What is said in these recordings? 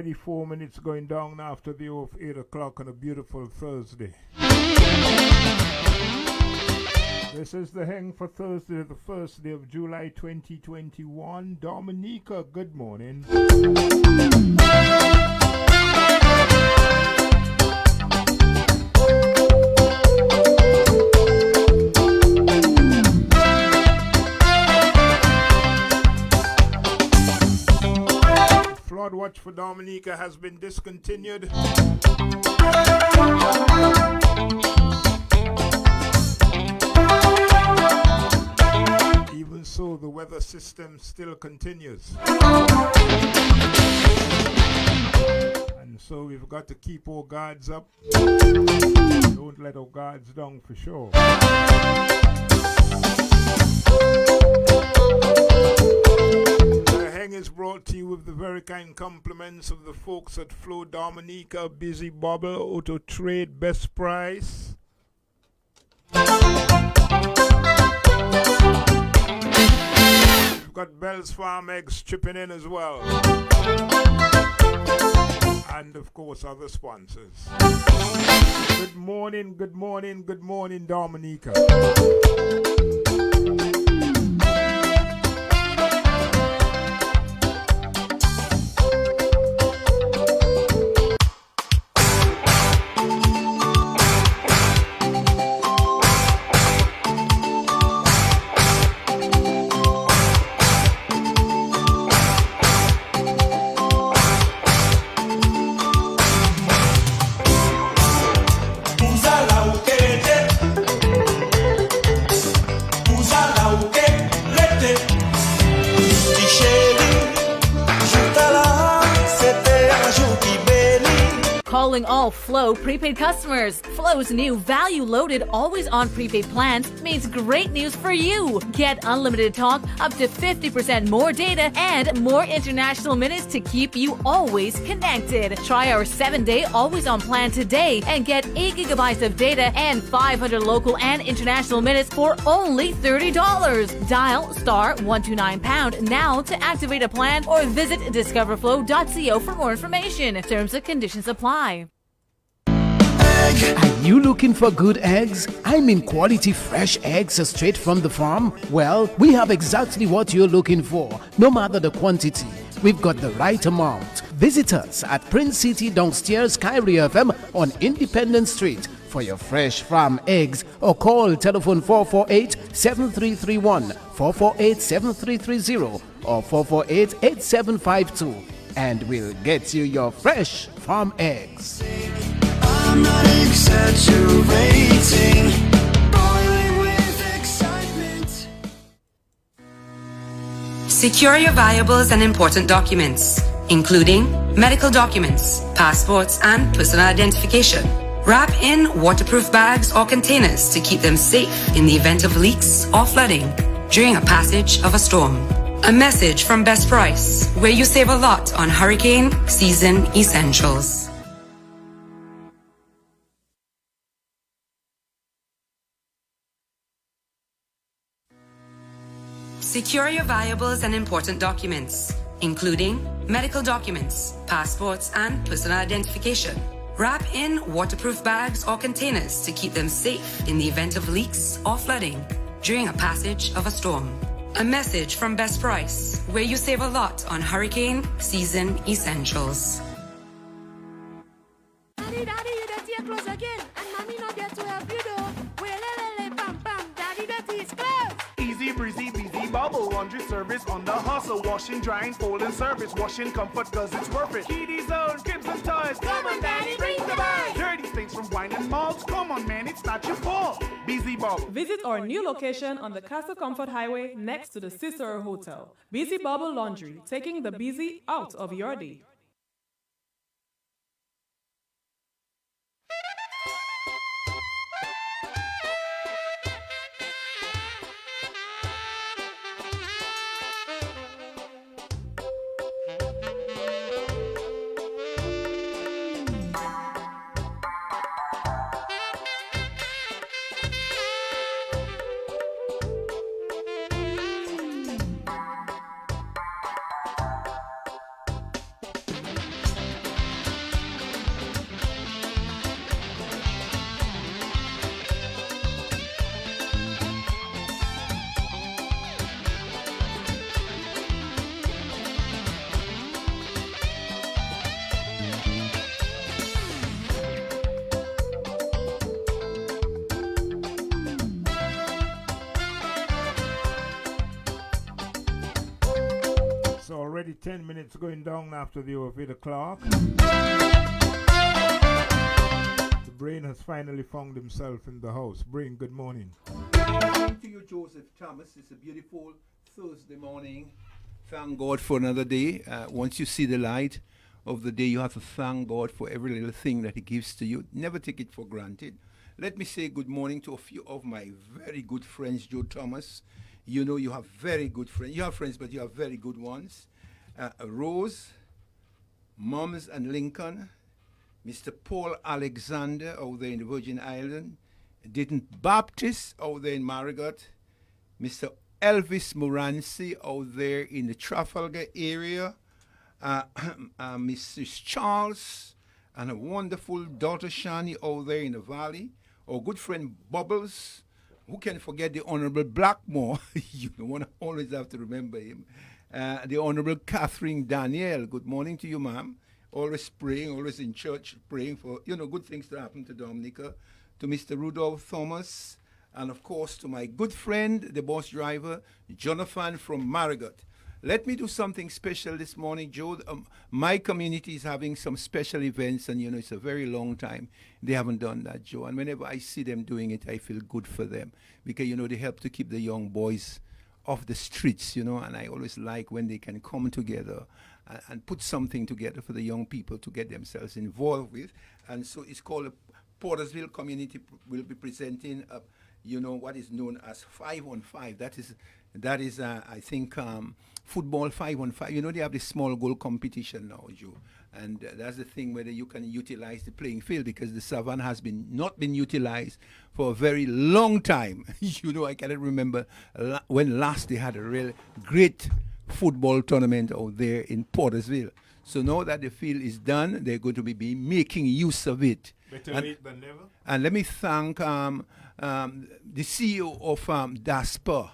24 minutes going down after the hour of 8 o'clock on a beautiful Thursday. This is the Heng for Thursday, the first day of July 2021. Dominica, good morning. Flood watch for Dominica has been discontinued. Even so, the weather system still continues. And so we've got to keep our guards up. Don't let our guards down for sure. The Heng is brought to you with the very kind compliments of the folks at Flow Dominica, Busy Bubble, Auto Trade, Best Price. We've got Bell's Farm Eggs chipping in as well. And of course other sponsors. Good morning, good morning, good morning, Dominica. Calling all Flow prepaid customers. Flow's new value-loaded always-on prepaid plans means great news for you. Get unlimited talk, up to 50% more data, and more international minutes to keep you always connected. Try our 7-day always-on plan today and get 8 gigabytes of data and 500 local and international minutes for only $30. Dial *129# now to activate a plan or visit discoverflow.co for more information. Terms and conditions apply. Are you looking for good eggs? I mean quality fresh eggs straight from the farm? Well, we have exactly what you're looking for, no matter the quantity. We've got the right amount. Visit us at Prince City downstairs Kyrie FM on Independence Street for your fresh farm eggs, or call telephone 448-7331, 448-7330 or 448-8752 and we'll get you your fresh farm eggs. I'm not exaggerating, boiling with excitement. Secure your valuables and important documents, including medical documents, passports, and personal identification. Wrap in waterproof bags or containers to keep them safe in the event of leaks or flooding during a passage of a storm. A message from Best Price, where you save a lot on hurricane season essentials. Secure your valuables and important documents, including medical documents, passports, and personal identification. Wrap in waterproof bags or containers to keep them safe in the event of leaks or flooding during a passage of a storm. A message from Best Price, where you save a lot on hurricane season essentials. Daddy, you dirty your clothes again, and mommy not there to help you though. Bam, bam, daddy dirty his clothes. Easy breezy, busy bubble, laundry service on the hustle, washing, drying, folding service, washing comfort cause it's worth it. Kitty zone, Crimson toys, come on daddy, bring the bag. Dirty stains from wine and malts, come on man, it's not your fault. Busy bubble. Visit our new location on the Castle Comfort Highway next to the Cicero Hotel. Busy Bubble Laundry, taking the busy out of your day. 10 minutes going down after the hour of 8 o'clock. The Brain has finally found himself in the house. Brain, good morning. To you, Joseph Thomas. It's a beautiful Thursday morning. Thank God for another day. Once you see the light of the day, you have to thank God for every little thing that He gives to you. Never take it for granted. Let me say good morning to a few of my very good friends, Joe Thomas. You know you have very good friends. You have friends, but you have very good ones. Rose, Mums and Lincoln, Mr. Paul Alexander over there in the Virgin Islands, Dayton Baptist over there in Marigot, Mr. Elvis Moranci out there in the Trafalgar area, Mrs. Charles and a wonderful daughter Shani out there in the valley, our good friend Bubbles. Who can forget the Honorable Blackmore? You don't want to always have to remember him. The Honorable Catherine Danielle. Good morning to you, ma'am. Always praying, always in church, praying for, good things to happen to Dominica. To Mr. Rudolph Thomas. And, of course, to my good friend, the bus driver, Jonathan from Marigot. Let me do something special this morning, Joe. My community is having some special events, and, it's a very long time they haven't done that, Joe. And whenever I see them doing it, I feel good for them because, they help to keep the young boys off the streets, and I always like when they can come together and put something together for the young people to get themselves involved with. And so it's called Portersville Community will be presenting what is known as 5-on-5. That is I think, football 5-on-5. They have this small goal competition now, Joe. And that's the thing whether you can utilize the playing field because the Savannah has not been utilized for a very long time. I cannot remember when last they had a real great football tournament out there in Portersville. So now that the field is done, they're going to be making use of it. Better late than never. And let me thank the CEO of DASPA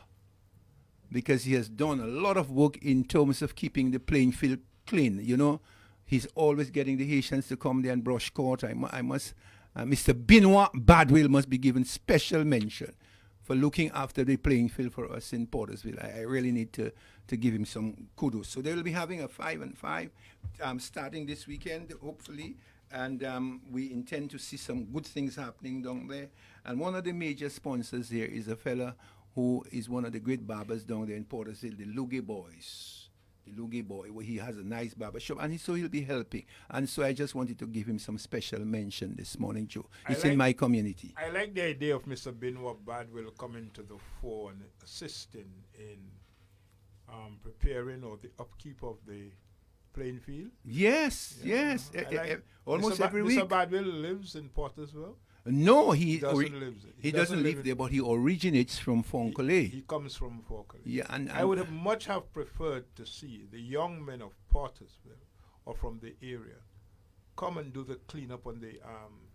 because he has done a lot of work in terms of keeping the playing field clean. He's always getting the Haitians to come there and brush court. Mr. Benoit Badwill must be given special mention for looking after the playing field for us in Portersville. I really need to give him some kudos. So they will be having a 5-on-5 starting this weekend, hopefully. And we intend to see some good things happening down there. And one of the major sponsors here is a fella who is one of the great barbers down there in Portersville, the Lugie Boys. The Lugie Boy, where he has a nice barber shop. And so he'll be helping. And so I just wanted to give him some special mention this morning, Joe. It's in my community. I like the idea of Mr. Benoit Badwill coming to the fore and assisting in preparing or the upkeep of the playing field. Yes. Almost every week. Mr. Badwill lives in Portersville. No, he doesn't live there, but he originates from Foncolay. He comes from Foncolay. Yeah, and I would have much have preferred to see the young men of Portersville or from the area come and do the cleanup on the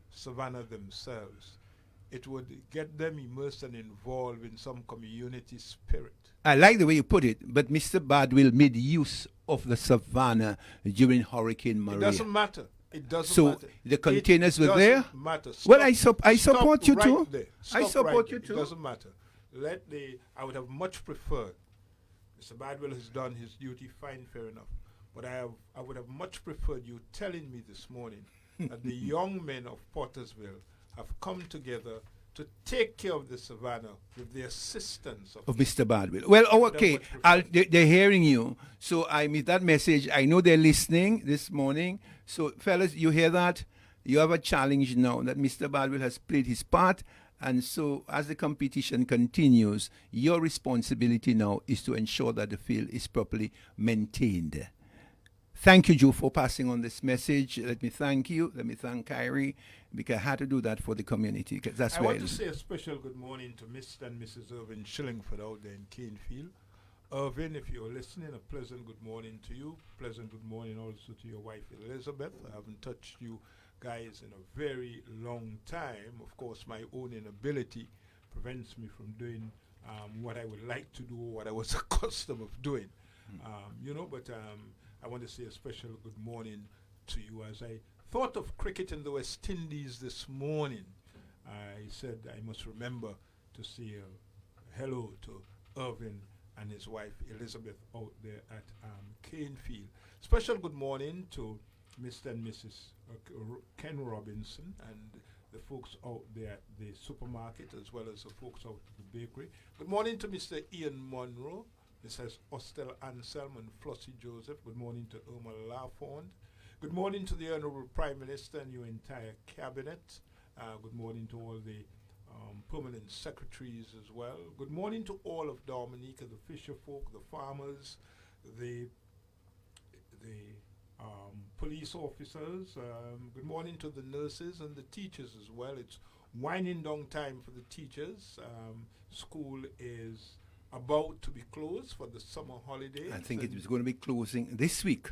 Savannah themselves. It would get them immersed and involved in some community spirit. I like the way you put it, but Mr. Badwill made use of the Savannah during Hurricane Maria. It doesn't matter. It doesn't so matter. The containers were there? Matter. Well, I support you right too. There. I support you there. too. It doesn't matter. I would have much preferred. Mr. Badwill has done his duty, fine, fair enough. But I would have much preferred you telling me this morning that the young men of Portersville have come together to take care of the Savannah with the assistance of Mr. Badwill. Well, okay, they're hearing you. So I mean that message. I know they're listening this morning. So, fellas, you hear that? You have a challenge now that Mr. Badwill has played his part. And so as the competition continues, your responsibility now is to ensure that the field is properly maintained. Thank you, Joe, for passing on this message. Let me thank you. Let me thank Kyrie, because I had to do that for the community. That's I want to say a special good morning to Mr. and Mrs. Irvin Shillingford out there in Canefield. Irvin, if you're listening, a pleasant good morning to you. Pleasant good morning also to your wife, Elizabeth. I haven't touched you guys in a very long time. Of course, my own inability prevents me from doing what I would like to do, what I was accustomed of doing. But I want to say a special good morning to you. As I thought of cricket in the West Indies this morning, I said I must remember to say hello to Irvin and his wife Elizabeth out there at Canefield. Special good morning to Mr. and Mrs. Ken Robinson and the folks out there at the supermarket, as well as the folks out at the bakery. Good morning to Mr. Ian Monroe, Mrs. Ostel Anselm and Flossie Joseph. Good morning to Irma Lafond. Good morning to the Honorable Prime Minister and your entire cabinet. Good morning to all the permanent secretaries as well. Good morning to all of Dominica, the fisher folk, the farmers, the police officers. Good morning to the nurses and the teachers as well. It's winding down time for the teachers. School is about to be closed for the summer holidays. I think it was going to be closing this week.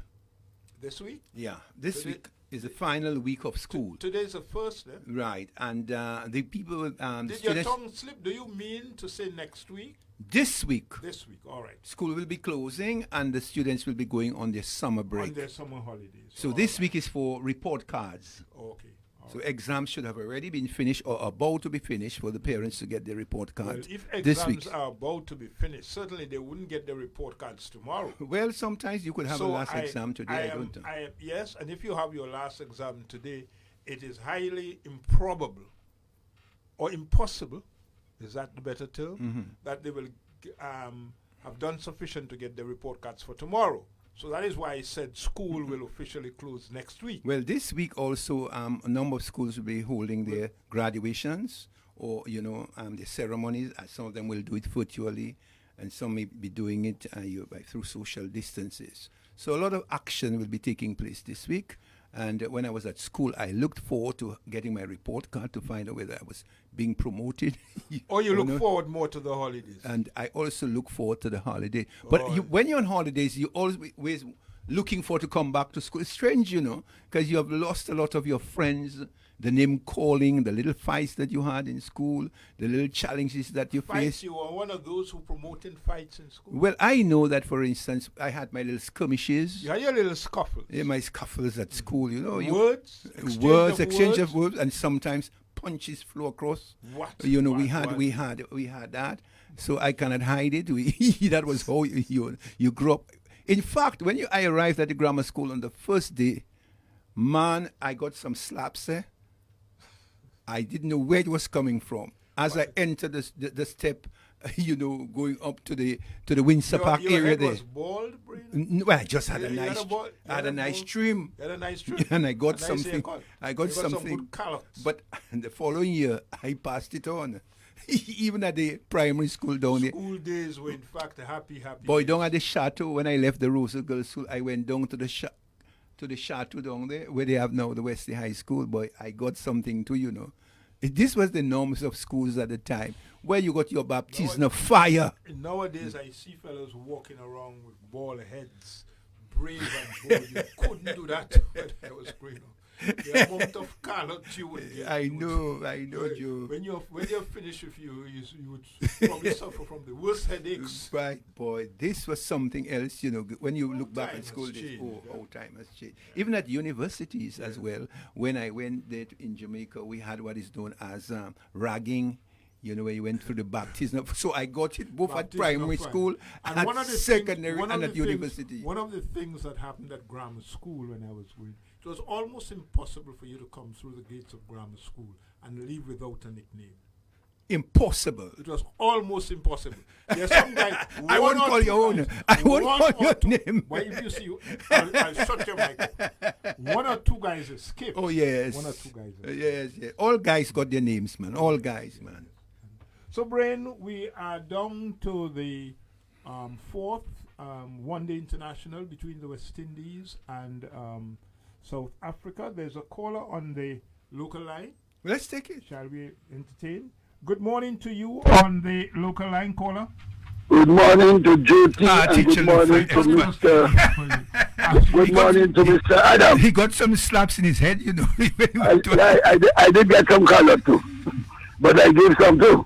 This week? Yeah, this week is the final week of school. Today's the first, then? Right, and the people... Did your tongue slip? Do you mean to say next week? This week. This week, all right. School will be closing and the students will be going on their summer break. On their summer holidays. So this week is for report cards. Okay. So exams should have already been finished or about to be finished for the parents to get their report cards. Well, if this exams week. are about to be finished, certainly they wouldn't get the report cards tomorrow. Well, sometimes you could have a last exam today. Yes, and if you have your last exam today, it is highly improbable or impossible, is that the better term, that they will have done sufficient to get the report cards for tomorrow. So that is why I said school will officially close next week. Well, this week also a number of schools will be holding their graduations or, their ceremonies. Some of them will do it virtually and some may be doing it through social distances. So a lot of action will be taking place this week. And when I was at school, I looked forward to getting my report card to find out whether I was being promoted. Or you look forward more to the holidays. And I also look forward to the holiday. But when you're on holidays, you always looking forward to come back to school. It's strange, because you have lost a lot of your friends, the name calling, the little fights that you had in school, the little challenges that you faced. You were one of those who promoted fights in school? Well, I know that, for instance, I had my little skirmishes. You had your little scuffles. Yeah, my scuffles at school, Words? Exchange of words, and sometimes punches flew across. What? We had that. So I cannot hide it. That was how you grew up. In fact, when I arrived at the grammar school on the first day, man, I got some slaps there. I didn't know where it was coming from. As I entered the step, going up to the Windsor Park your area head there. Was bald, Well, I just had a nice trim. You had a nice trim. And I got something. Some good colors. But the following year, I passed it on. Even at the primary school down there. School days were in fact happy. Boy, down at the chateau, when I left the Rosa Girls School, I went down to the chateau down there, where they have now the Wesley High School. Boy, I got something too, This was the norms of schools at the time, where you got your baptism of fire. Nowadays, I see fellows walking around with bald heads, brave and bold. You couldn't do that when I was growing up. The amount of color you would get. I know, Joe. When you're finished with you would probably suffer from the worst headaches. Right, boy. This was something else, when you look back at school days. Time has changed. Yeah. Even at universities as well. When I went there in Jamaica, we had what is known as ragging. Where you went through the baptism. So I got it both at primary school and at secondary and at university. One of the things that happened at grammar school when I was going, it was almost impossible for you to come through the gates of grammar school and leave without a nickname. Impossible. It was almost impossible. There's some guy. I won't call your own. I won't call your name. Well, if you see, I'll shut your mic. One or two guys escaped. Oh yes. One or two guys. Yes. All guys got their names, man. All guys, man. So, Brain, we are down to the fourth one-day international between the West Indies and South Africa. There's a caller on the local line. Let's take it. Shall we entertain? Good morning to you on the local line, caller. Good morning to Jyoti and good morning to Mr. Good morning to Mr. Adam. He got some slaps in his head, I did get some color too, but I gave some too.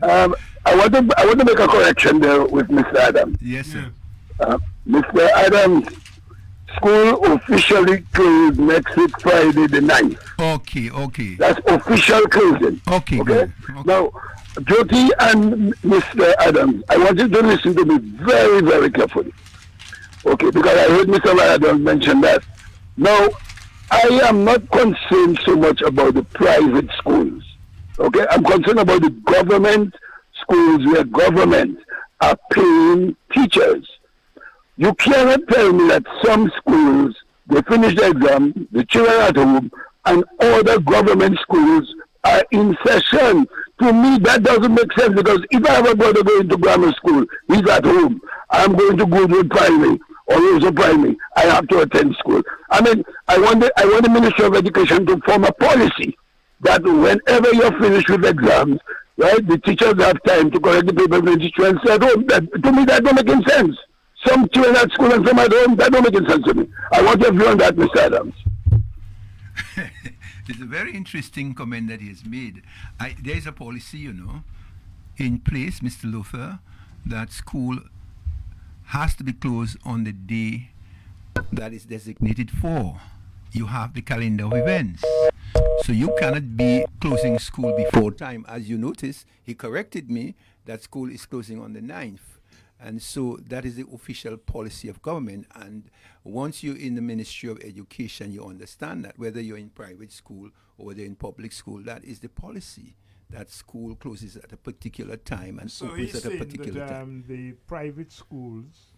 I want to make a correction there with Mr. Adams. Yes, sir. Mr. Adams school officially closed next week Friday the 9th. Okay. That's official closing. Okay, Okay? good. Okay. Now, Jyoti and Mr. Adams, I want you to listen to me very, very carefully. Okay, because I heard Mr. Adams mention that. Now, I am not concerned so much about the private schools. Okay, I'm concerned about the government schools where government are paying teachers. You cannot tell me that some schools, they finish the exam, the children are at home, and other government schools are in session. To me, that doesn't make sense, because if I have a brother going to grammar school, he's at home. I'm going to Goodwood Primary or Rosa Primary. I have to attend school. I mean, I want the Ministry of Education to form a policy that whenever you're finished with exams, right, the teachers have time to correct the paper when the teacher at home. To me, that don't make any sense. Some children at school and some at home, that don't make any sense to me. I want your view on that, Mr. Adams. It's a very interesting comment that he has made. There is a policy, in place, Mr. Luther, that school has to be closed on the day that is designated for. You have the calendar of events. So you cannot be closing school before time. As you notice, he corrected me that school is closing on the 9th. And so that is the official policy of government. And once you're in the Ministry of Education, you understand that whether you're in private school or whether in public school, that is the policy. That school closes at a particular time and so opens at a particular time. The private schools,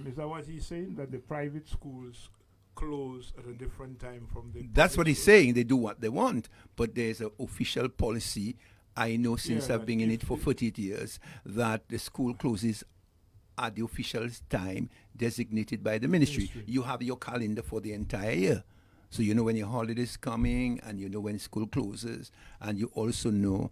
is that what he's saying? That the private schools close at a different time from the... That's what he's saying. They do what they want. But there's an official policy. I know since I've been in it for 48 years that the school closes at the official time designated by the ministry. You have your calendar for the entire year. So you know when your holiday is coming, and you know when school closes, and you also know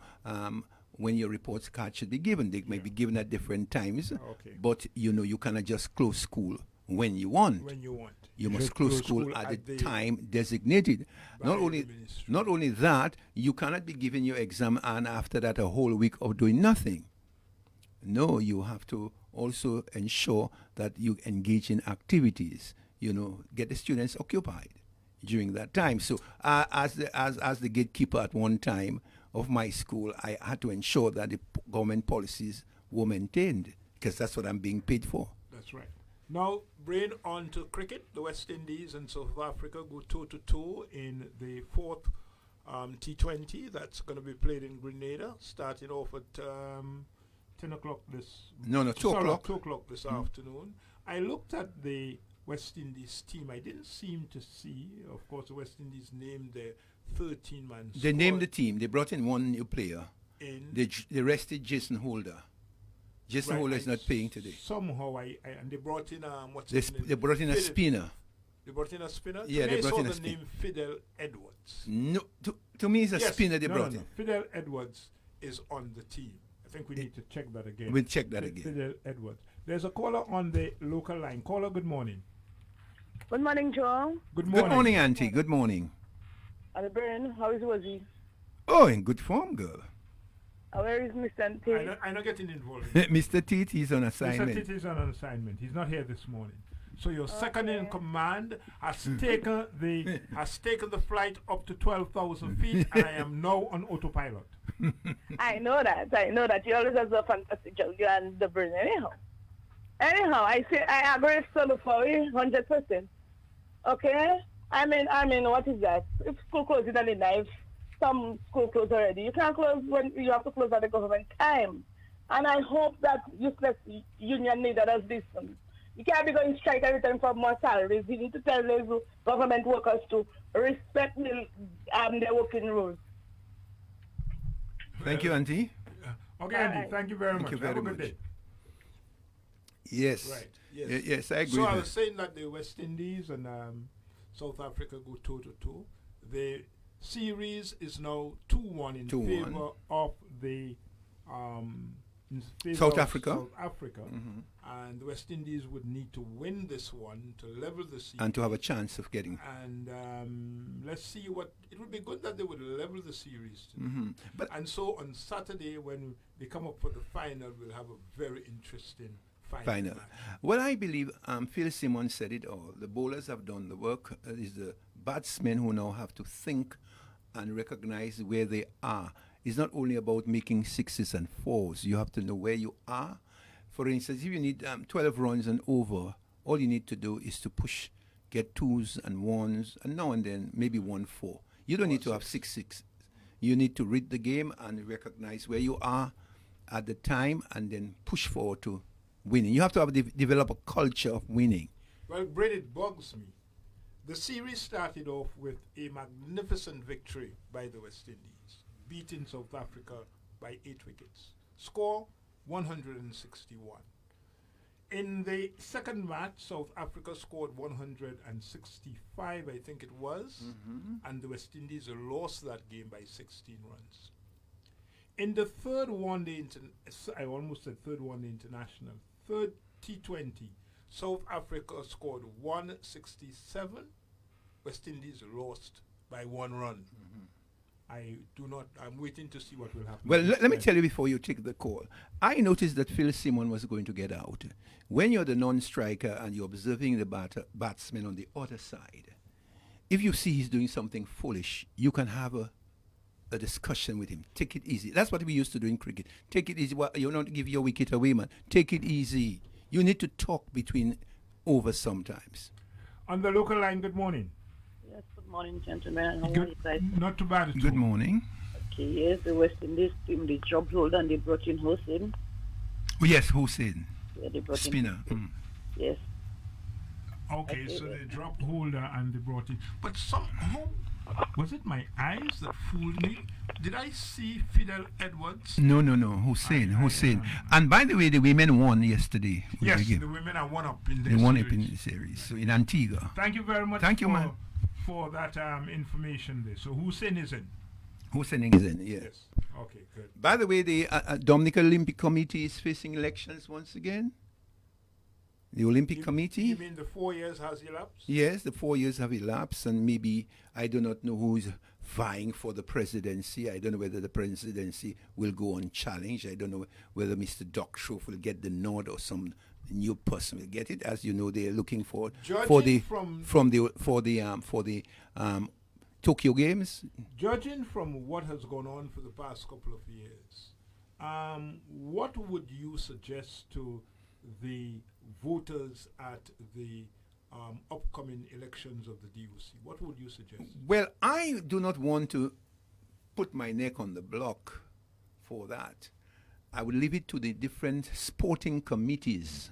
when your reports card should be given. They may be given at different times, but you cannot just close school when you want. When you want. You must close school at the time designated. Not only that, you cannot be giving your exam and after that a whole week of doing nothing. No, you have to also ensure that you engage in activities. Get the students occupied during that time. So as the gatekeeper at one time of my school, I had to ensure that the government policies were maintained, because that's what I'm being paid for. That's right. Now, bring on to cricket. The West Indies and South Africa go toe-to-toe in the fourth T20. That's going to be played in Grenada, starting off at 10 o'clock this... No, 2 o'clock. 2 o'clock this afternoon. I looked at the West Indies team. I didn't seem to see, of course, the West Indies named their 13-man squad. They named the team. They brought in one new player. They rested Jason Holder. Jason Holder is not playing today. Somehow, and they brought in they brought in a spinner. They brought in a spinner? Yeah, they brought in a spinner. Name Fidel Edwards. No, to me, it's a spinner they brought in. Fidel Edwards is on the team. I think we need to check that again. We'll check that again. Fidel Edwards. There's a caller on the local line. Caller, good morning. Good morning, Joe. Good morning. Good morning, Auntie. Good morning. Alburn, how is Rosie? Oh, in good form, girl. Where is Mr. T? I'm not getting involved. Mr. T is on assignment. Mr. T is on assignment. He's not here this morning. So your second in command has taken the flight up to 12,000 feet, and I am now on autopilot. I know that. You always have a fantastic job. You and the brain. Anyhow, I agree with for you 100%. Okay? I mean, what is that? If school closes at the knife, some school close already. You can't close when you have to close at the government time. And I hope that useless union leaders listen. You can't be going strike every time for more salaries. You need to tell those government workers to respect their working rules. Thank you, Auntie. Okay, Andy, thank you very much. Thank you very Have a much. good day. Yes. Right. Yes. Yes, I agree. So I was saying that the West Indies and South Africa go toe-to-toe. The series is now 2-1 in favor of the South Africa. South Africa. And the West Indies would need to win this one to level the series. And to have a chance of getting. And let's see what... It would be good that they would level the series. But and so on Saturday, when they come up for the final, we'll have a very interesting final. Well, I believe Phil Simmons said it all. The bowlers have done the work. It is the batsmen who now have to think and recognize where they are. It's not only about making sixes and fours. You have to know where you are. For instance, if you need 12 runs and over, all you need to do is to push, get twos and ones, and now and then maybe 1-4. You don't need to have 6-6. You need to read the game and recognize where you are at the time and then push forward to winning. You have to have develop a culture of winning. Well, Brett, it bugs me. The series started off with a magnificent victory by the West Indies, beating South Africa by 8 wickets. Score 161. In the second match, South Africa scored 165, I think it was, and the West Indies lost that game by 16 runs. In the third one-day, I almost said third one-day international, third T20, South Africa scored 167. West Indies lost by 1 run. I'm waiting to see what will happen. Well, let me tell you before you take the call. I noticed that Phil Simmons was going to get out. When you're the non-striker and you're observing the batsman on the other side, if you see he's doing something foolish, you can have a discussion with him. Take it easy. That's what we used to do in cricket. Take it easy. Well, you don't give your wicket away, man. Take it easy. You need to talk between overs sometimes. On the local line, good morning. Yes, good morning, gentlemen. How are Good, you guys? not too bad at all. Good morning. Okay, yes, the West Indies team, they job hold and they brought in Hossein. Oh, yes, Hussein. Yeah, they brought Spinner. in Yes. Okay, so they dropped Holder and they brought in. But somehow, was it my eyes that fooled me? Did I see Fidel Edwards? No. Hussein. And by the way, the women won yesterday. Yes, the women are one up in the They series. won up in the series. So in Antigua. Thank you very much Thank you, man. for that information there. So Hussein is in? Hussein is in, yes. Okay, good. By the way, the Dominican Olympic Committee is facing elections once again. The Olympic Committee. You mean the 4 years has elapsed? Yes, the 4 years have elapsed, and maybe I do not know who is vying for the presidency. I don't know whether the presidency will go unchallenged. I don't know whether Mr. Doc Schroff will get the nod or some new person will get it. As you know, they are looking for the Tokyo Games. Judging from what has gone on for the past couple of years, what would you suggest to the voters at the upcoming elections of the DUC? What would you suggest? Well, I do not want to put my neck on the block for that. I would leave it to the different sporting committees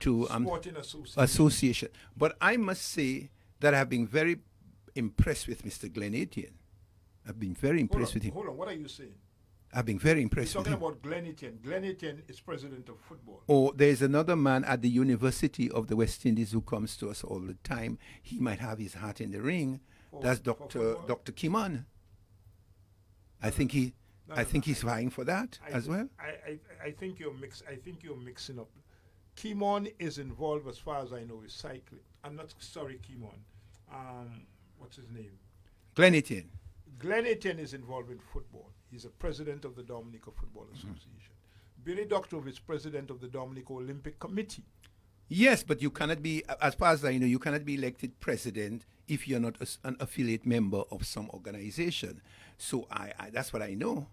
to Sporting association. But I must say that I have been very impressed with Mr. Glenn Etienne. I've been very impressed with him. Hold on, what are you saying? I've been very impressed You're with him. talking about Glenn Etienne. Glenn Etienne is president of football. Or there's another man at the University of the West Indies who comes to us all the time. He might have his hat in the ring. That's Dr. Kimon. I think he's vying for that as well. I think you're mixing up. Kimon is involved, as far as I know, with cycling. I'm not sorry, Kimon. What's his name? Glenn Etienne. Glenn Etienne is involved in football. He's a president of the Dominica Football Association. Billy Doctorow is president of the Dominica Olympic Committee. Yes, but you cannot be, as far as I know, you cannot be elected president if you're not an affiliate member of some organization. So I that's what I know.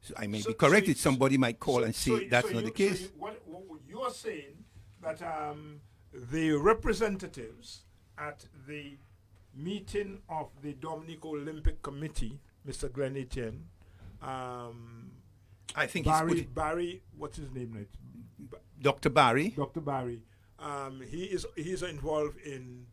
So I may be corrected. Somebody might call and say that's not the case. What you're saying that the representatives at the meeting of the Dominica Olympic Committee, Mr. Glenn Etienne, I think Barry, what's his name? Right? Dr. Barry. Dr. Barry. He is involved in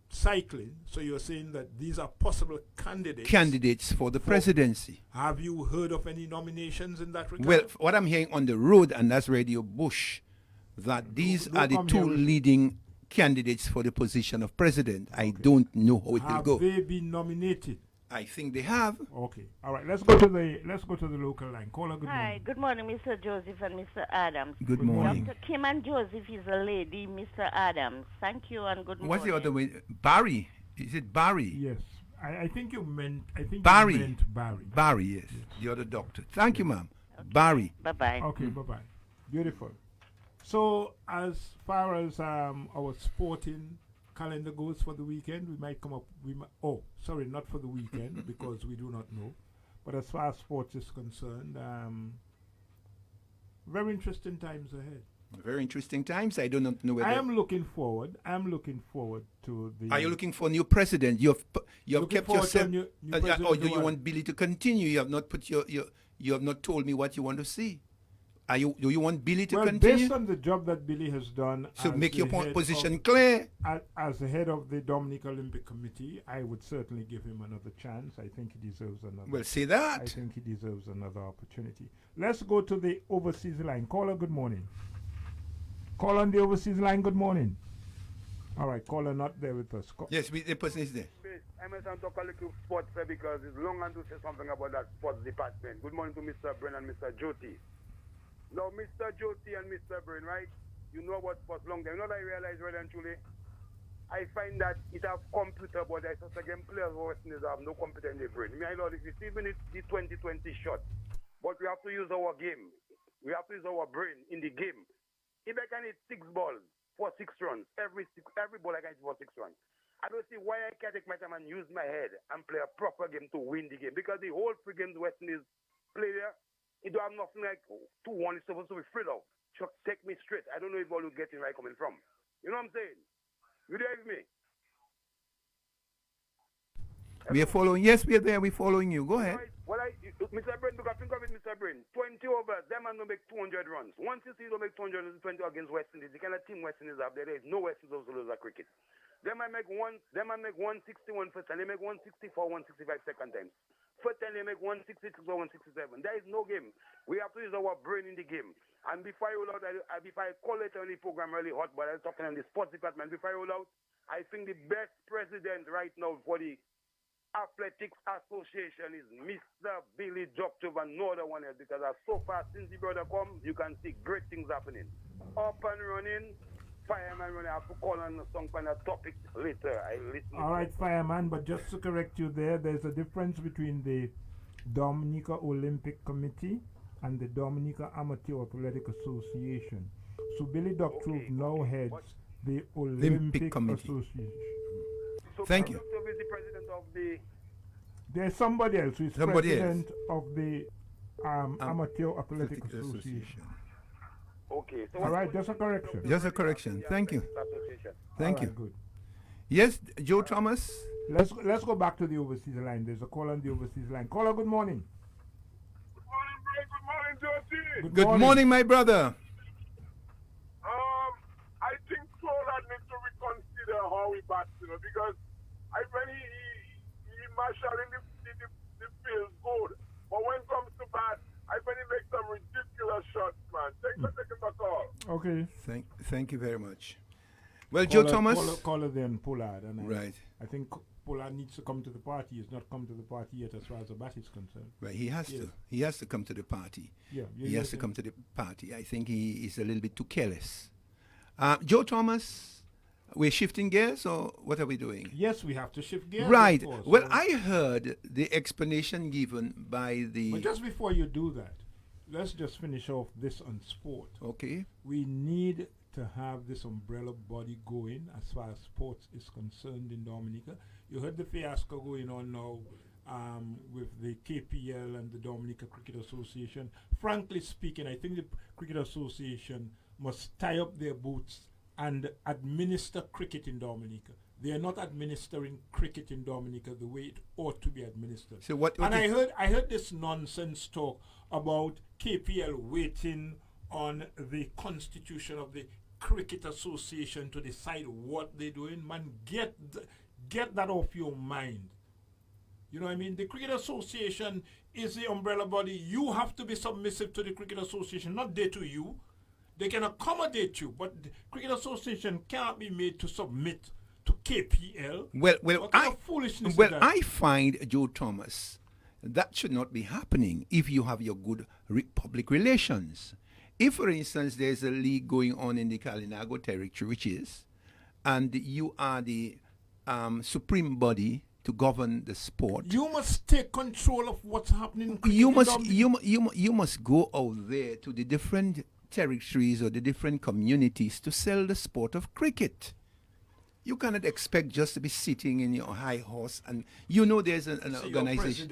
cycling. So you're saying that these are possible candidates for the presidency. Have you heard of any nominations in that regard? Well, what I'm hearing on the road, and that's Radio Bush, that these are the two leading candidates for the position of president. Okay. I don't know how it will go. Have they been nominated? I think they have. Okay. All right. Let's go to the local line. Caller, good morning. Hi. Good morning, Mr. Joseph and Mr. Adams. Good morning. Dr. Kim and Joseph is a lady, Mr. Adams. Thank you and good morning. What's the other way? Barry. Is it Barry? Yes. I think you meant Barry. You meant Barry. Barry, yes. The other doctor. Thank you, ma'am. Barry. Bye-bye. Okay, bye-bye. Beautiful. So as far as our sporting calendar goes for the weekend, we might come up. Sorry, not for the weekend because we do not know. But as far as sports is concerned, very interesting times ahead. Very interesting times. I do not know whether. I am looking forward. To the. Are you looking for a new president? You have Looking kept forward to a yourself. new or president do who you are- want Billy to continue? You have not put you have not told me what you want to see. Do you want Billy to Well, continue? based on the job that Billy has done, So as make your the head position of- clear. As the head of the Dominican Olympic Committee, I would certainly give him another chance. I think he deserves another. Well, say that. I think he deserves another opportunity. Let's go to the overseas line. Caller, good morning. Call on the overseas line. Good morning. All right, caller not there with us. Yes, the person is there. I'm going to talk a little sports because it's long and to say something about that sports department. Good morning to Mr. Brin and Mr. Jyoti. Now, Mr. Jyoti and Mr. Brin, right? You know about sports long time. You know what I realize really and truly? I find that it have computer, but I just again players who have no computer in the brain. I know if you see even the 2020 shot, but we have to use our game. We have to use our brain in the game. If I can hit 6 balls for 6 runs, every ball I can hit for 6 runs. I don't see why I can't take my time and use my head and play a proper game to win the game. Because the whole free game the West Indies play there, it don't have nothing like 2-1. It's supposed to be free out. So take me straight. I don't know if all you getting where I'm coming from. You know what I'm saying? You there with me? We are following. Yes, we are there. We're following you. Go ahead. Mr. Brain, look, think of it, Mr. Brain. 20 overs, them man don't make 200 runs. Once you see you don't make 220 against West Indies, the kind of team West Indies have there is no West Indies who lose a cricket. Them might make 161 first time, they make 164, 165 second times. First time they make 166 or 167. There is no game. We have to use our brain in the game. And before I roll out, before I call it on the program really hot, but I'm talking on the sports department, before I roll out, I think the best president right now for the Athletics Association is Mr. Billy Jokchov and no other one else, because so far since the brother come, you can see great things happening. Up and running, fireman running. I have to call on some kind of topic later. I listen. All right, fireman, but just to correct you there's a difference between the Dominica Olympic Committee and the Dominica Amateur Athletic Association. So Billy Jokchov now heads the Olympic Committee. Association. So Thank you. Jokchov is the president of the. There's somebody else who is Somebody president of the Amateur Athletic Association. Okay. So All right, just a correction. Just a correction. Thank you. Association. Thank All you. right, good. Yes, Joe Thomas. Let's go back to the overseas line. There's a call on the overseas line. Caller, good morning. Good morning, Georgie. Good morning, my brother. I think Pollard needs to reconsider how he bats, because when he marshalling the field good, but when it comes to bat, when he makes some ridiculous shots, man. Thanks for taking my call. Okay. Thank you very much. Well, Joe Thomas. Caller then Pollard. And Right. I think Pollard needs to come to the party. He's not come to the party yet as far as the bat is concerned. Right, he has to. He has to come to the party. Yeah, he has to come to the party. I think he is a little bit too careless. Joe Thomas, we're shifting gears, or what are we doing? Yes, we have to shift gears. Right. Of course. Well, I heard the explanation given by the. But just before you do that, let's just finish off this on sport. Okay. We need to have this umbrella body going as far as sports is concerned in Dominica. You heard the fiasco going on now with the KPL and the Dominica Cricket Association. Frankly speaking, I think the Cricket Association must tie up their boots and administer cricket in Dominica. They are not administering cricket in Dominica the way it ought to be administered. So what I heard this nonsense talk about KPL waiting on the constitution of the Cricket Association to decide what they're doing. Man, get that off your mind. You know what I mean? The Cricket Association is the umbrella body. You have to be submissive to the Cricket Association, not they to you. They can accommodate you, but the Cricket Association can't be made to submit to KPL. Well, foolishness is that? I find, Joe Thomas, that should not be happening if you have your good public relations. If, for instance, there's a league going on in the Kalinago territory, which is, and you are the supreme body to govern the sport. You must take control of what's happening in cricket. You must go out there to the different territories or the different communities to sell the sport of cricket. You cannot expect just to be sitting in your high horse and there's an organization.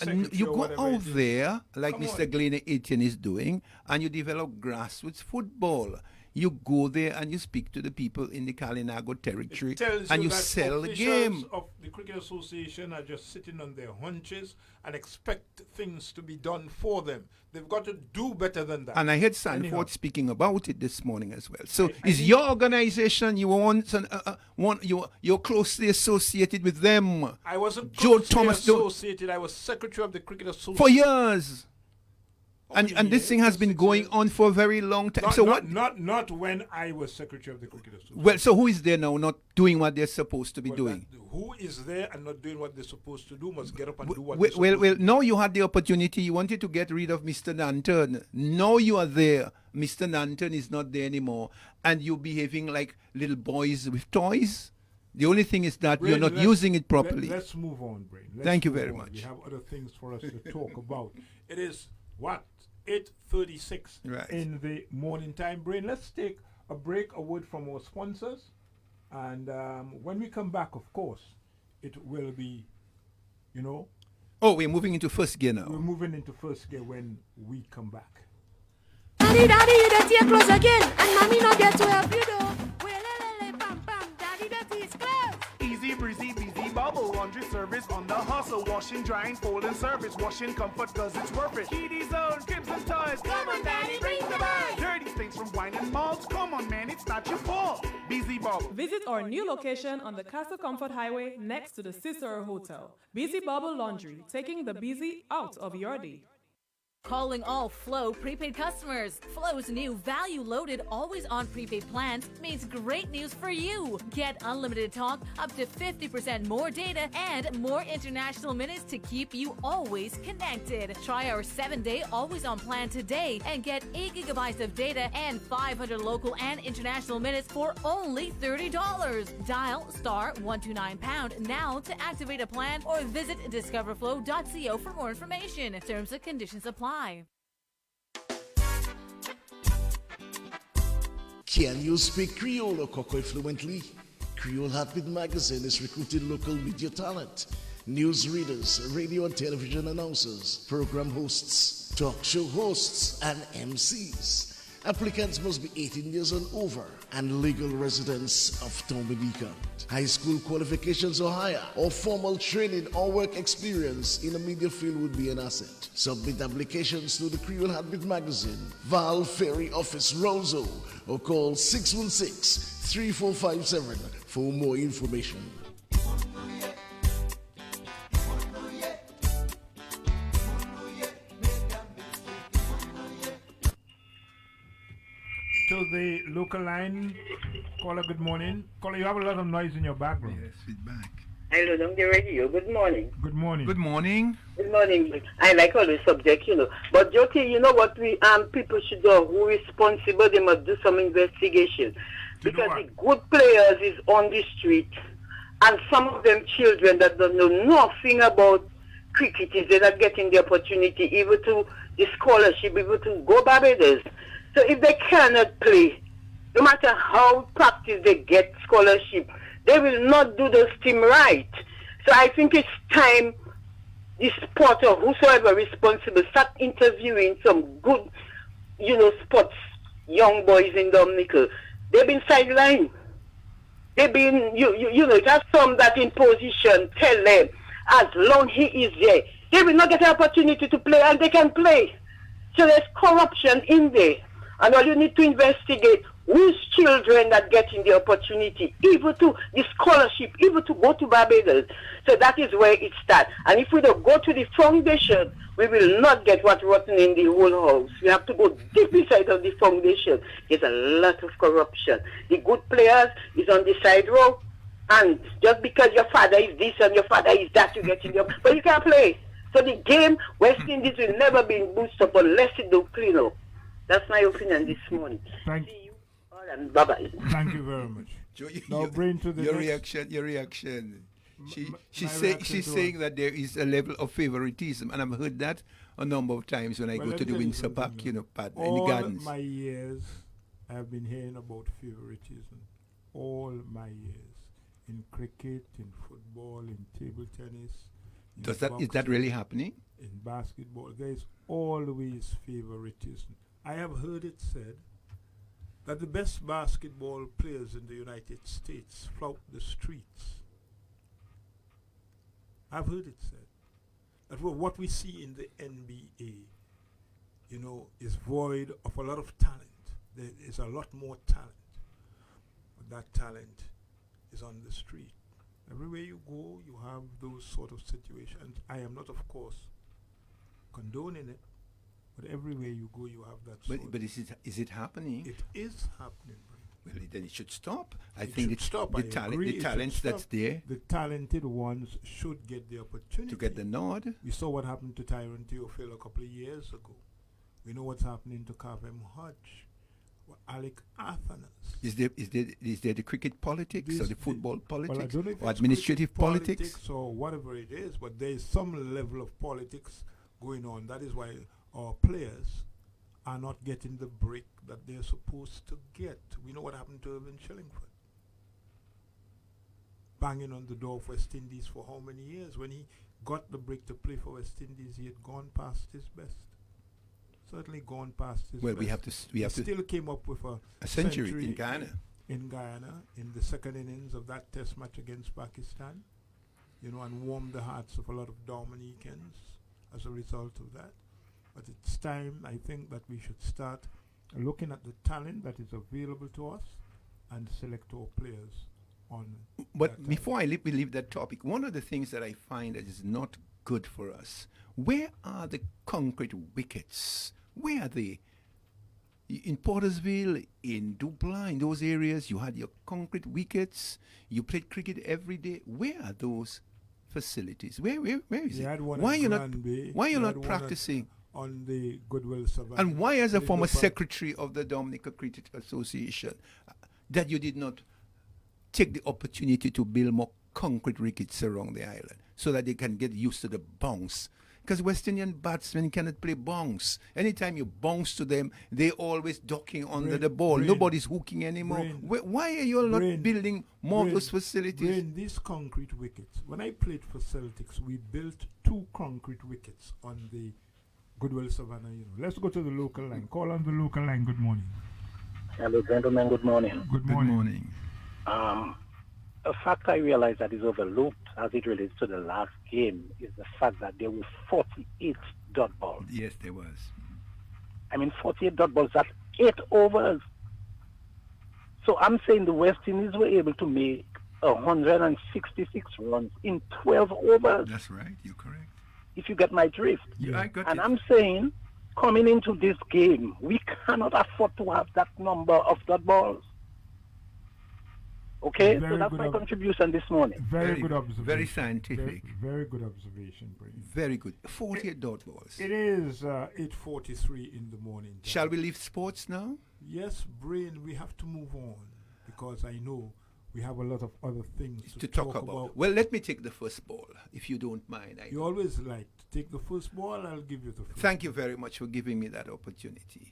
And you go out there, like Mr. Glenn Etienne is doing, and you develop grassroots football. You go there and you speak to the people in the Kalinago territory and you sell the game. Of the Cricket Association are just sitting on their haunches and expect things to be done for them. They've got to do better than that. And I heard Sanford speaking about it this morning as well. So is your organization, you're closely associated with them? I wasn't closely associated. I was secretary of the Cricket Association. For years. And this thing has been going on for a very long time. Not when I was secretary of the Cricket Association. Well, so who is there now not doing what they're supposed to be doing? Who is there and not doing what they're supposed to do must get up and do what they're supposed to do. Well, now you had the opportunity. You wanted to get rid of Mr. Nanton. Now you are there. Mr. Nanton is not there anymore. And you're behaving like little boys with toys. The only thing is that you're not using it properly. Let's move on, Brain. Thank you very much. We have other things for us to talk about. It is what? 8:36 in the morning time, Brain. Let's take a break, a word from our sponsors. And when we come back, of course, it will be, Oh, we're moving into first gear now. We're moving into first gear when we come back. Daddy, you dirty your clothes again. And mommy not there to help you though. Daddy, dirty is clothes. Easy breezy, busy bubble. Laundry service on the hustle. Washing, drying, folding service. Washing comfort cause it's worth it. Kiddies own, cribs and toys. Come on, daddy, bring the bag. Dirty stains from wine and malts. Come on, man, it's not your fault. Busy bubble. Visit our new location on the Castle Comfort Highway next to the Cicero Hotel. Busy Bubble Laundry, taking the busy out of your day. Calling all Flow prepaid customers. Flow's new value-loaded, always-on prepaid plans means great news for you. Get unlimited talk, up to 50% more data, and more international minutes to keep you always connected. Try our 7-day always-on plan today and get 8 gigabytes of data and 500 local and international minutes for only $30. Dial *129# now to activate a plan or visit discoverflow.co for more information. Terms and conditions apply. Can you speak Creole or Kokoi fluently? Creole Heartbeat Magazine is recruiting local media talent, news readers, radio and television announcers, program hosts, talk show hosts, and MCs. Applicants must be 18 years and over and legal residents of Dominica. High school qualifications or higher, or formal training or work experience in the media field would be an asset. Submit applications to the Creole Heartbeat Magazine, Val Ferry Office, Roseau, or call 616-3457 for more information. To the local line. Caller, good morning. Caller, you have a lot of noise in your background. Yes, feedback. Hello, on the radio. Good morning. Good morning. Good morning. Good morning. I like all the subject, But Jyoti, you know what we people should do? Who is responsible? They must do some investigation. Because the good players is on the street, and some of them children that don't know nothing about cricket is they're not getting the opportunity even to the scholarship, even to go Barbados. So if they cannot play, no matter how practice they get scholarship, they will not do the team right. So I think it's time the sport or whosoever responsible start interviewing some good, sports young boys in Dominica. They've been sidelined. They've been, just some that in position tell them as long he is there, they will not get an opportunity to play, and they can play. So there's corruption in there. And all you need to investigate whose children that getting the opportunity, even to the scholarship, even to go to Barbados. So that is where it starts. And if we don't go to the foundation, we will not get what's rotten in the whole house. We have to go deep inside of the foundation. There's a lot of corruption. The good players is on the side row, and just because your father is this and your father is that, you get in the but you can't play. So the game, West Indies will never be boosted up unless it do clean up. That's my opinion this morning. See you all and bye-bye. Thank you very much. Your Brain to the reaction. She's saying that there is a level of favoritism, and I've heard that a number of times when I go to the Windsor Park, Pat, in the gardens. All my years, I've been hearing about favoritism. All my years, in cricket, in football, in table tennis. Is that really happening? In basketball, there is always favoritism. I have heard it said that the best basketball players in the United States flout the streets. I've heard it said that what we see in the NBA, is void of a lot of talent. There is a lot more talent, but that talent is on the street. Everywhere you go, you have those sort of situations. I am not, of course, condoning it, but everywhere you go, you have that. But is it happening? It is happening. Well, then it should stop. I It think should stop. the I talent, agree, the it should talents that's stop. there The talented ones should get the opportunity to get the nod. We saw what happened to Tyron Theophile a couple of years ago. We know what's happening to Kavem Hodge, Alec Athanas. Is there the cricket politics or the football politics Well, I don't know if or it's administrative cricket politics? or whatever it is, but there is some level of politics going on. That is why our players are not getting the break that they're supposed to get. We know what happened to Irvin Shillingford. Banging on the door of West Indies for how many years? When he got the break to play for West Indies, he had gone past his best. Certainly gone past his Well, best. we have He to still came up with a century in Ghana. In Guyana, in the second innings of that test match against Pakistan, and warmed the hearts of a lot of Dominicans as a result of that. But it's time, I think, that we should start looking at the talent that is available to us and select our players on. But before we leave that topic, one of the things that I find that is not good for us, where are the concrete wickets? Where are they? In Portersville, in Dupla, in those areas, you had your concrete wickets. You played cricket every day. Where are those facilities? Where is it? Why are you not practicing? On the Goodwill Savannah. And why, as a former secretary of the Dominica Cricket Association, that you did not take the opportunity to build more concrete wickets around the island so that they can get used to the bounce? Because West Indian batsmen cannot play bounce. Anytime you bounce to them, they always ducking under the ball. Nobody's hooking anymore. Why are you not building more of those facilities? These concrete wickets. When I played for Celtics, we built 2 concrete wickets on the Goodwill Savannah. Let's go to the local line. Call on the local line. Good morning. Hello, gentlemen. Good morning. Good morning. A fact I realize that is overlooked as it relates to the last game is the fact that there were 48 dot balls. Yes, there was. 48 dot balls, that's 8 overs. So I'm saying the West Indies were able to make 166 runs in 12 overs. That's right, you're correct. If you get my drift. Yeah, I got and it. I'm saying, coming into this game, we cannot afford to have that number of dot balls. Okay, so that's my contribution this morning. Very good observation. Very scientific. Very good observation, Brain. Very good. 48 dot balls. It is 8:43 in the morning. Shall we leave sports now? Yes, Brain, we have to move on because I know we have a lot of other things to talk about. Well, let me take the first ball, if you don't mind. You always like to take the first ball. I'll give you the first. Thank you very much for giving me that opportunity.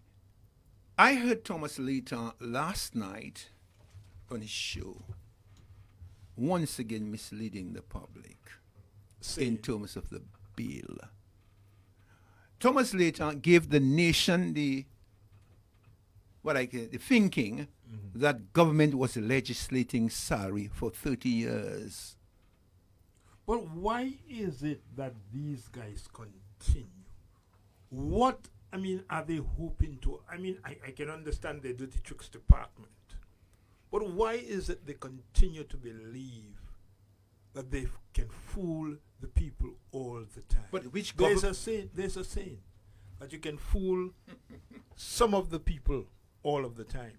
I heard Thomas Leighton last night on his show, once again misleading the public in terms of the bill. Thomas Leighton gave the nation the thinking that government was legislating salary for 30 years. But why is it that these guys continue? What, are they hoping to? I can understand the dirty tricks department. But why is it they continue to believe that they can fool the people all the time? But which there's a saying that you can fool some of the people all of the time.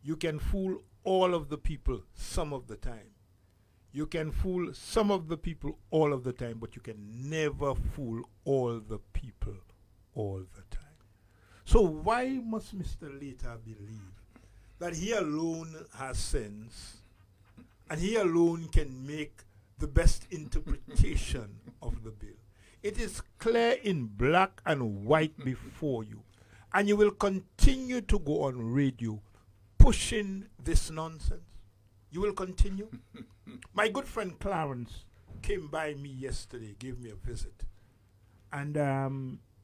You can fool all of the people some of the time. You can fool some of the people all of the time, but you can never fool all the people all the time. So why must Mr. Leiter believe that he alone has sense and he alone can make the best interpretation of the bill. It is clear in black and white before you. And you will continue to go on radio pushing this nonsense. You will continue. My good friend Clarence came by me yesterday, gave me a visit. And,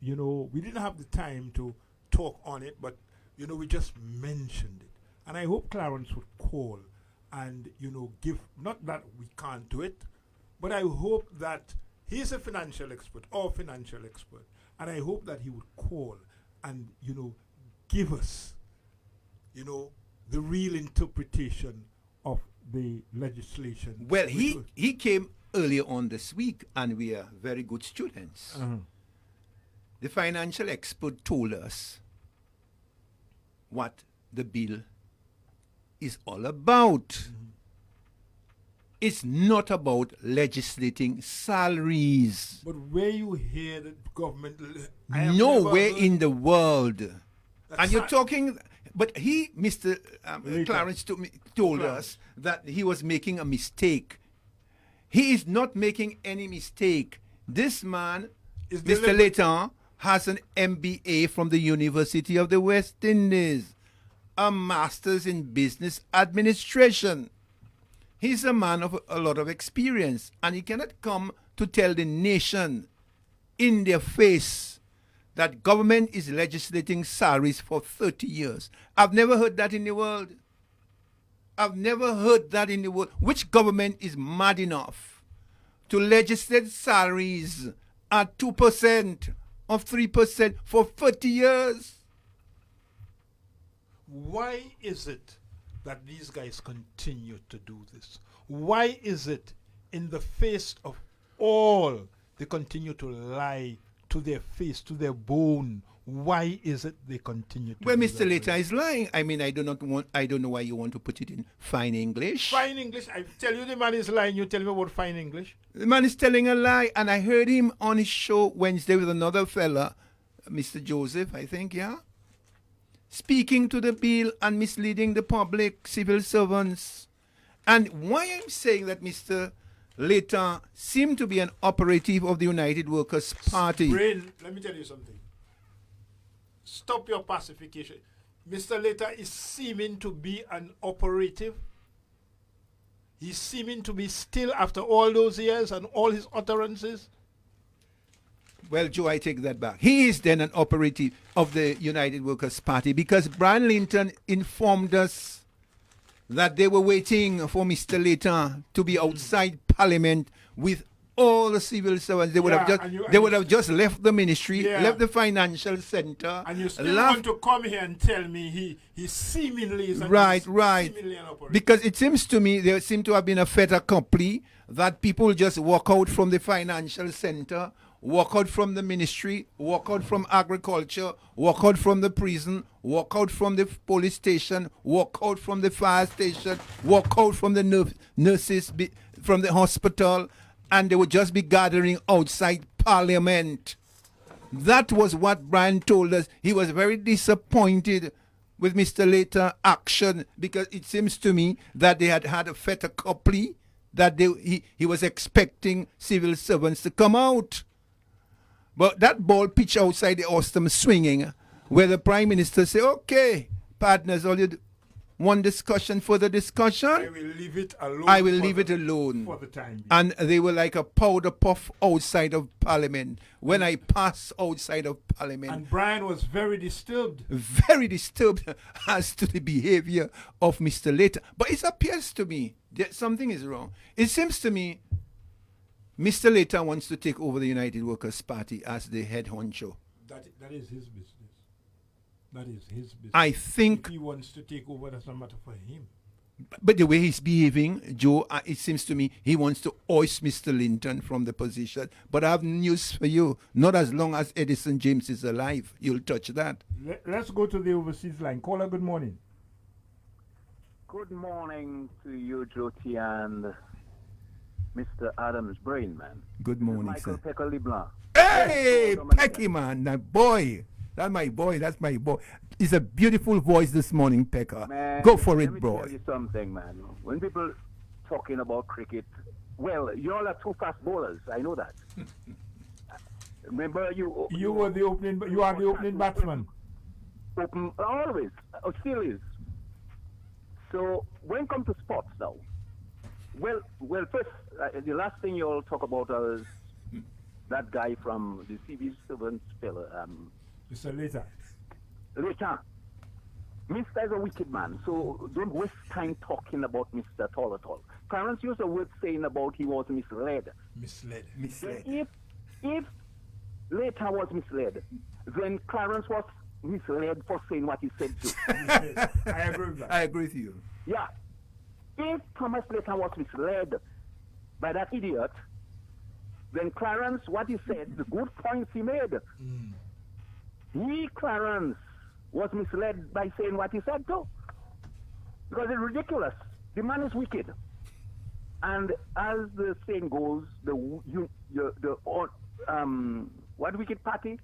we didn't have the time to talk on it, but, we just mentioned it. And I hope Clarence would call and, give, not that we can't do it, but I hope that he's a financial expert, or financial expert, and I hope that he would call and, give us, the real interpretation of the legislation. Well, he came earlier on this week, and we are very good students. The financial expert told us what the bill is all about. It's not about legislating salaries. But where you hear the government... Nowhere in the world. And you're talking... But Mr. Clarence told us that he was making a mistake. He is not making any mistake. This man, Mr. Leighton, has an MBA from the University of the West Indies, a master's in business administration. He's a man of a lot of experience, and he cannot come to tell the nation in their face that government is legislating salaries for 30 years. I've never heard that in the world. I've never heard that in the world. Which government is mad enough to legislate salaries at 2% or 3% for 30 years? Why is it that these guys continue to do this? Why is it in the face of all they continue to lie to their face, to their bone? Why is it they continue to Well, do Mr. that? Leighton is lying. I mean, I don't know why you want to put it in fine English. Fine English? I tell you the man is lying, you tell me about fine English? The man is telling a lie, and I heard him on his show Wednesday with another fella, Mr. Joseph, I think, yeah? Speaking to the bill and misleading the public, civil servants. And why I'm saying that Mr. Leighton seemed to be an operative of the United Workers' Party. Brain, let me tell you something. Stop your pacification. Mr. Leighton is seeming to be an operative. He's seeming to be still, after all those years and all his utterances. Well, Joe, I take that back. He is then an operative of the United Workers' Party because Brian Linton informed us that they were waiting for Mr. Leighton to be outside Parliament with all the civil servants. They would have just left the ministry, left the financial center. And you still want to come here and tell me he seemingly is seemingly an operative. Because it seems to me there seemed to have been a fait accompli that people just walk out from the financial center, walk out from the ministry, walk out from agriculture, walk out from the prison, walk out from the police station, walk out from the fire station, walk out from the nurses, from the hospital, and they would just be gathering outside Parliament. That was what Brian told us. He was very disappointed with Mr. Leighton's action because it seems to me that they had a fait accompli, that he was expecting civil servants to come out. But that ball pitch outside the Ostrom swinging, where the Prime Minister say, okay, partners, all you one discussion for the discussion. I will leave it alone. I will leave it alone. For the time being. And they were like a powder puff outside of Parliament when I passed outside of Parliament. And Brian was very disturbed. Very disturbed as to the behavior of Mr. Leighton. But it appears to me that something is wrong. It seems to me Mr. Leighton wants to take over the United Workers' Party as the head honcho. That is his business. That is his business. I think if he wants to take over, that's a matter for him. But the way he's behaving, Joe, it seems to me he wants to hoist Mr. Linton from the position. But I have news for you. Not as long as Edison James is alive. You'll touch that. Let's go to the overseas line. Caller, good morning. Good morning to you, Jyoti, and Mr. Adams Brain, man. Good morning, Michael sir. Pecker LeBlanc. Hey, Pecky, man. That boy. That's my boy. That's my boy. It's a beautiful voice this morning, Pekka. Man, go for it, let me bro. tell you something, man. When people talking about cricket Well, you all are two fast bowlers. I know that. Remember, You were the opening. You are the opening batsman. Open always, still is. So when it comes to sports now, well, first, the last thing you all talk about is that guy from the civil servants fella. Mr. Later. Later. Mr. is a wicked man, so don't waste time talking about Mr. at all. Clarence used a word saying about he was misled. Misled. If Later was misled, then Clarence was misled for saying what he said to. I agree with that. I agree with you. Yeah. If Thomas Later was misled by that idiot, then Clarence, what he said, the good points he made, Clarence, was misled by saying what he said too. Because it's ridiculous. The man is wicked. And as the saying goes, what wicked party?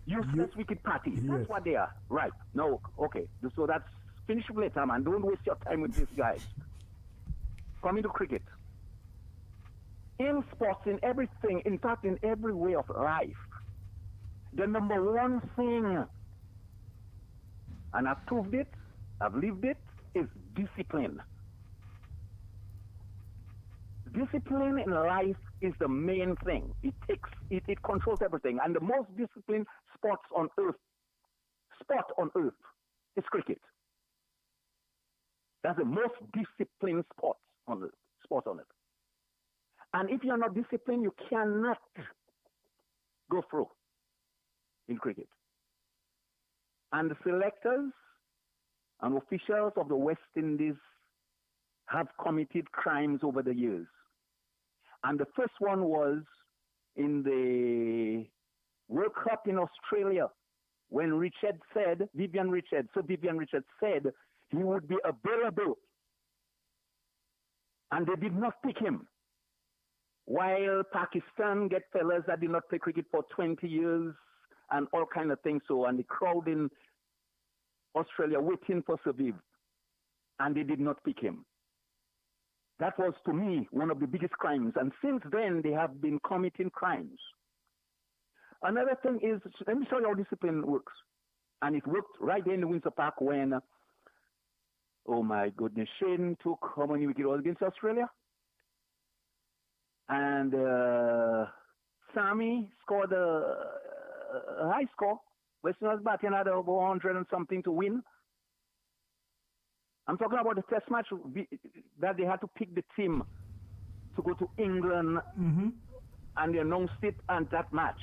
Useless wicked party. Yes. That's what they are. Right. No, okay. So that's finish later, man. Don't waste your time with these guys. Coming to cricket. In sports, in everything, in fact, in every way of life, the number one thing, and I've proved it, I've lived it, is discipline. Discipline in life is the main thing. It controls everything. And the most disciplined sport on earth is cricket. That's the most disciplined sport on earth. And if you're not disciplined, you cannot go through in cricket. And the selectors and officials of the West Indies have committed crimes over the years. And the first one was in the World Cup in Australia when Vivian Richards said he would be available. And they did not pick him. While Pakistan get fellas that did not play cricket for 20 years and all kind of things. So, and the crowd in Australia waiting for Saviv. And they did not pick him. That was, to me, one of the biggest crimes. And since then, they have been committing crimes. Another thing is, let me show you how discipline works. And it worked right there in the Windsor Park when, oh my goodness, Shane took how many wickets against Australia? And Sammy scored a high score. Western was batting at over 100 and something to win. I'm talking about the test match that they had to pick the team to go to England, and they announced it and that match.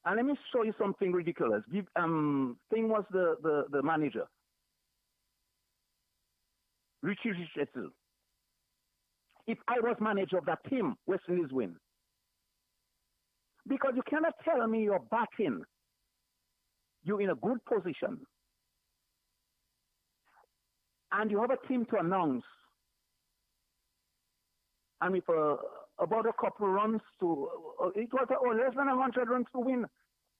And let me show you something ridiculous. Thing was the manager, Richie Richardson. If I was manager of that team, West Indies win. Because you cannot tell me you're batting. You're in a good position. And you have a team to announce. And with about a couple runs to, it was less than 100 runs to win,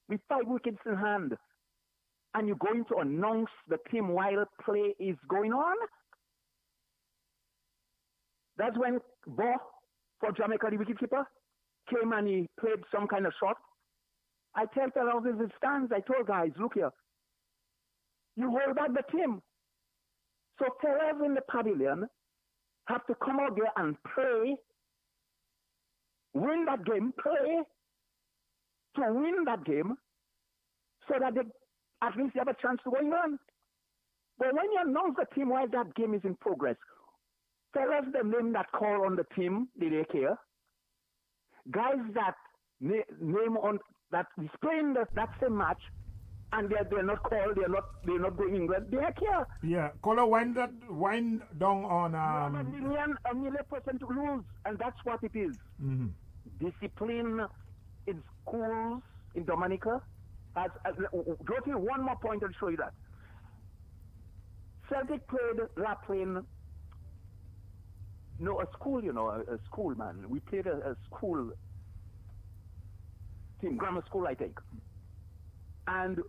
with 5 wickets in hand. And you're going to announce the team while play is going on? That's when Bo, for Jamaica, the wicketkeeper, came and he played some kind of shot. I tell fellows as it stands, I told guys, look here, you hold back the team. So fellas in the pavilion have to come out there and play, win that game, play to win that game, so that they at least have a chance to win on. But when you announce the team while that game is in progress, fellas, the name that call on the team, did they care? Guys that name on that is playing that same match, and they're not called, they're not going England, they care. Yeah, Caller, wind down on a million percent rules, and that's what it is. Discipline in schools in Dominica. Go to one more point and show you that. Celtic played Lapland. No, a school, a school, man. We played a school team, grammar school, I think. And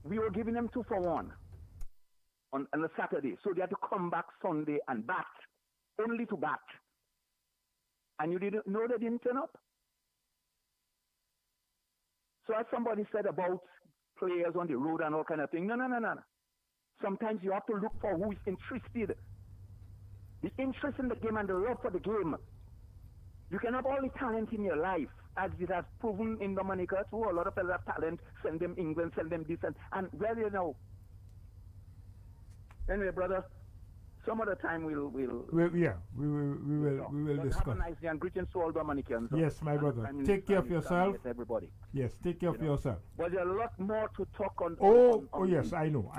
we were giving them 2 for 1 on a Saturday. So they had to come back Sunday and bat, only to bat. and you didn't know they didn't turn up. So as somebody said about players on the road and all kind of thing, no. Sometimes you have to look for who is interested. The interest in the game and the love for the game. You can have all the talent in your life, as it has proven in Dominica too. A lot of people have talent, send them England, send them this, and well, you know. Anyway, brother, some other time we will discuss. Have a nice day and greetings to all Dominicans. Yes, my brother. Take care of yourself. Everybody. Yes, take care of yourself. But there's a lot more to talk on. Yes, I know.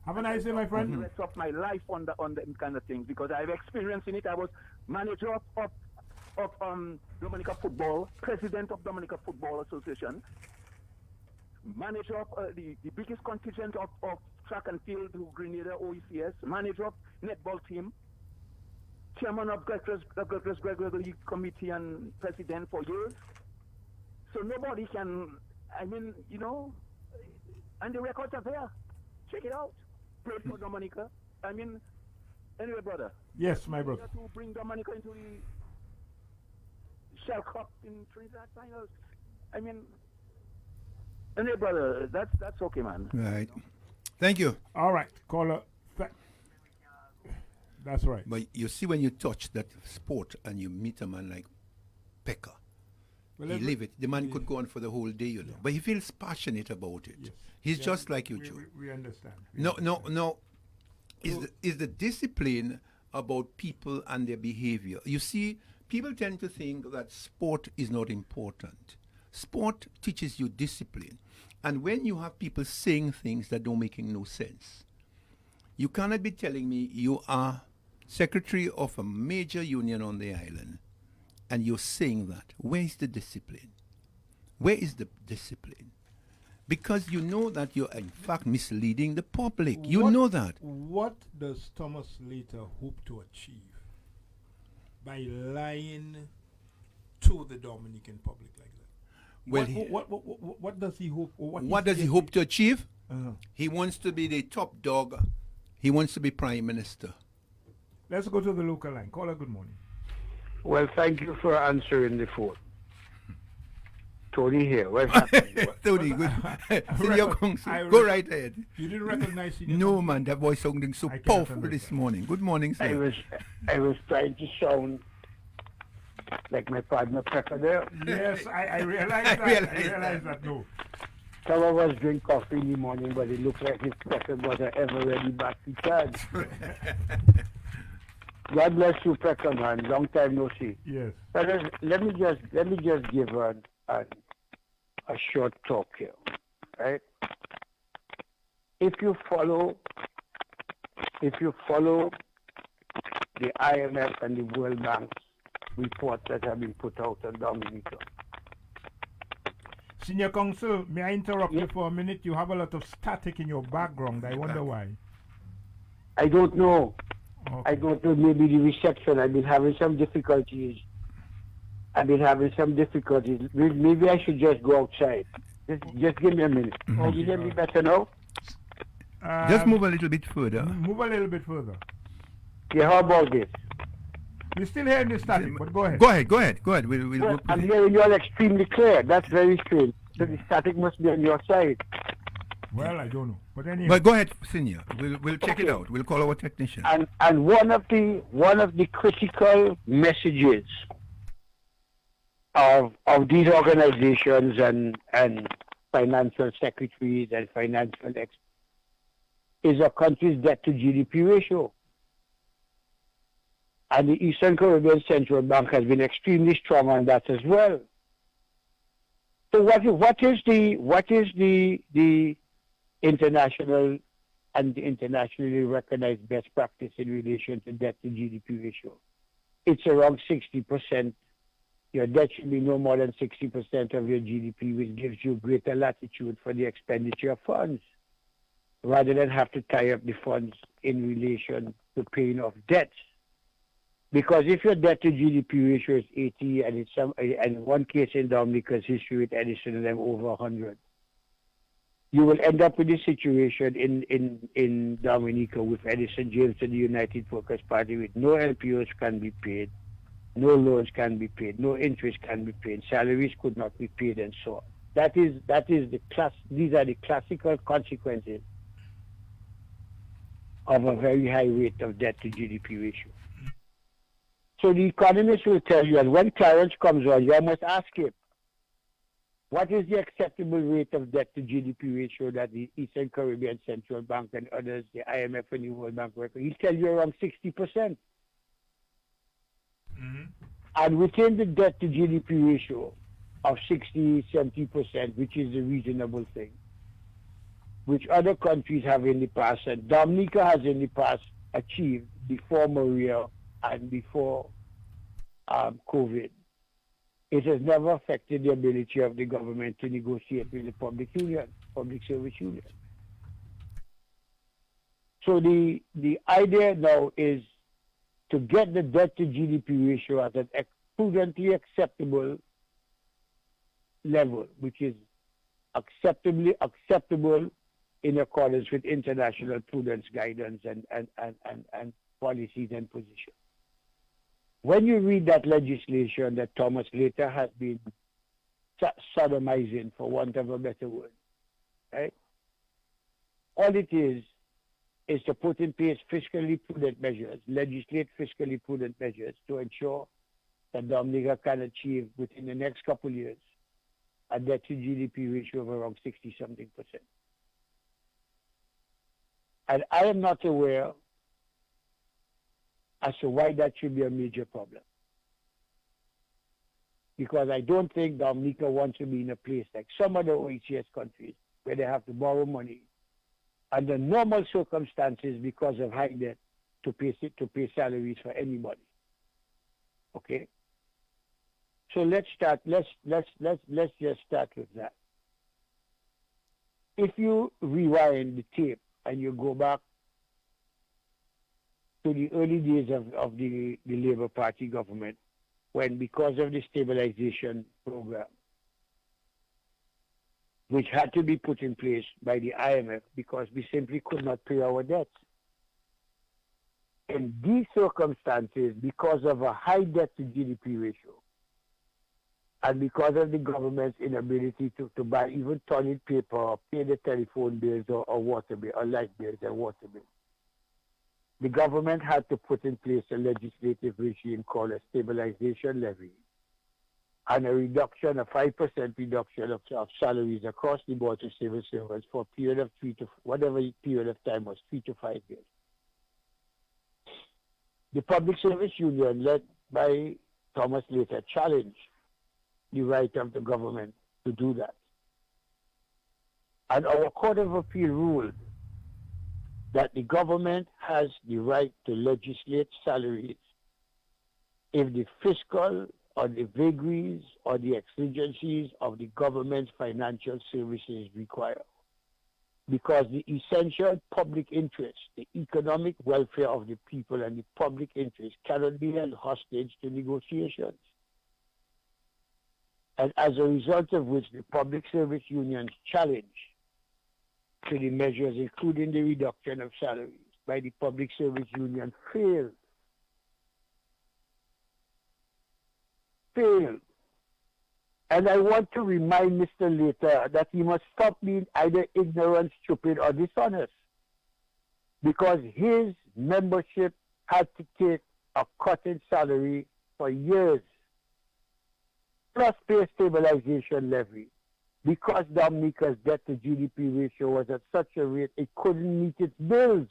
Have a nice day, my friend. The rest of my life on the kind of things, because I've experienced in it. I was manager of Dominica Football, president of Dominica Football Association, manager of the biggest contingent of track and field to Grenada OECS, manager of netball team, chairman of Gregory Committee and president for years. So nobody can, and the records are there. Check it out. Played for Dominica. Anyway, brother. Yes, my brother. To bring Dominica into the Shell Cup in Trinidad finals. Anyway, brother, that's okay, man. Right. Thank you. All right, caller. That's right. But you see, when you touch that sport and you meet a man like Pekka, he live it. The man could go on for the whole day, but he feels passionate about it. Yes. He's just like you, Joe. We understand. No. Is the discipline about people and their behavior? You see, people tend to think that sport is not important. Sport teaches you discipline. And when you have people saying things that don't make no sense, you cannot be telling me you are secretary of a major union on the island and you're saying that. Where is the discipline? Where is the discipline? Because you know that you're in fact misleading the public. You know that. What does Thomas Later hope to achieve by lying to the Dominican public like that? Well, what does he hope? What does he hope to achieve? Uh-huh. He wants to be the top dog. He wants to be prime minister. Let's go to the local line. Caller, good morning. Well, thank you for answering the phone. Tony here. What's happening? Tony, go right ahead. You didn't recognize him? No, man, that voice sounding so powerful this morning. Good morning, sir. I was trying to sound like my partner Pekka there. Yes, I realized that. I realized that, no. Some of us drink coffee in the morning, but it looks like his Pekka was an ever-ready battery charge. God bless you, Pekka, man. Long time no see. Yes. Let me just give a short talk here, right? If you follow the IMF and the World Bank reports that have been put out on Dominica. Senior Counsel, may I interrupt you for a minute? You have a lot of static in your background. I wonder why. I don't know. Okay. I don't know. Maybe the reception. I've been having some difficulties. Maybe I should just go outside. Just give me a minute. Mm-hmm. Oh, you hear me better now? Just move a little bit further. Move a little bit further. Yeah, how about this? We're still hearing the static, but go ahead. Go ahead. We'll I'm hearing you all extremely clear. That's very strange. So the static must be on your side. Well, I don't know. But anyway. But go ahead, Senior. We'll check it out. We'll call our technician. And one of the critical messages of these organizations and financial secretaries and financial experts is a country's debt to GDP ratio. And the Eastern Caribbean Central Bank has been extremely strong on that as well. So what is the international and the internationally recognized best practice in relation to debt to GDP ratio? It's around 60%. Your debt should be no more than 60% of your GDP, which gives you greater latitude for the expenditure of funds, rather than have to tie up the funds in relation to paying off debts. Because if your debt to GDP ratio is 80, and in one case in Dominica's history with Edison and them over 100, you will end up with a situation in Dominica with Edison James and the United Workers' Party with no LPOs can be paid, no loans can be paid, no interest can be paid, salaries could not be paid, and so on. These are the classical consequences of a very high rate of debt to GDP ratio. So the economists will tell you, and when Clarence comes on, you must ask him, what is the acceptable rate of debt to GDP ratio that the Eastern Caribbean Central Bank and others, the IMF and the World Bank record? He'll tell you around 60%. And within the debt to GDP ratio of 60, 70%, which is a reasonable thing, which other countries have in the past, and Dominica has in the past achieved before Maria and before COVID, it has never affected the ability of the government to negotiate with the public service union. So the idea now is to get the debt to GDP ratio at an prudently acceptable level, which is acceptable in accordance with international prudence guidance and policies and positions. When you read that legislation that Thomas later has been sodomizing, for want of a better word, right? All it is to put in place fiscally prudent measures, legislate fiscally prudent measures to ensure that Dominica can achieve within the next couple of years a debt to GDP ratio of around 60-something%. And I am not aware as to why that should be a major problem. Because I don't think Dominica wants to be in a place like some other OECS countries where they have to borrow money under normal circumstances because of high debt to pay salaries for anybody. Okay? So let's just start with that. If you rewind the tape and you go back to the early days of the Labour Party government, when because of the stabilization program, which had to be put in place by the IMF because we simply could not pay our debts. In these circumstances, because of a high debt to GDP ratio, and because of the government's inability to buy even toilet paper or pay the telephone bills or water bill, or light bills and water bills, the government had to put in place a legislative regime called a stabilization levy and a 5% reduction of salaries across the board to civil servants for a period of 3 to whatever period of time was, 3 to 5 years. The Public Service Union, led by Thomas later, challenged the right of the government to do that. And our Court of Appeal ruled that the government has the right to legislate salaries if the fiscal or the vagaries or the exigencies of the government's financial services require. Because the essential public interest, the economic welfare of the people and the public interest cannot be held hostage to negotiations. And as a result of which the Public Service Union's challenge to the measures, including the reduction of salaries by the Public Service Union, failed. And I want to remind Mr. Later that he must stop being either ignorant, stupid, or dishonest. Because his membership had to take a cut in salary for years, plus pay stabilization levy, because Dominica's debt to GDP ratio was at such a rate it couldn't meet its bills.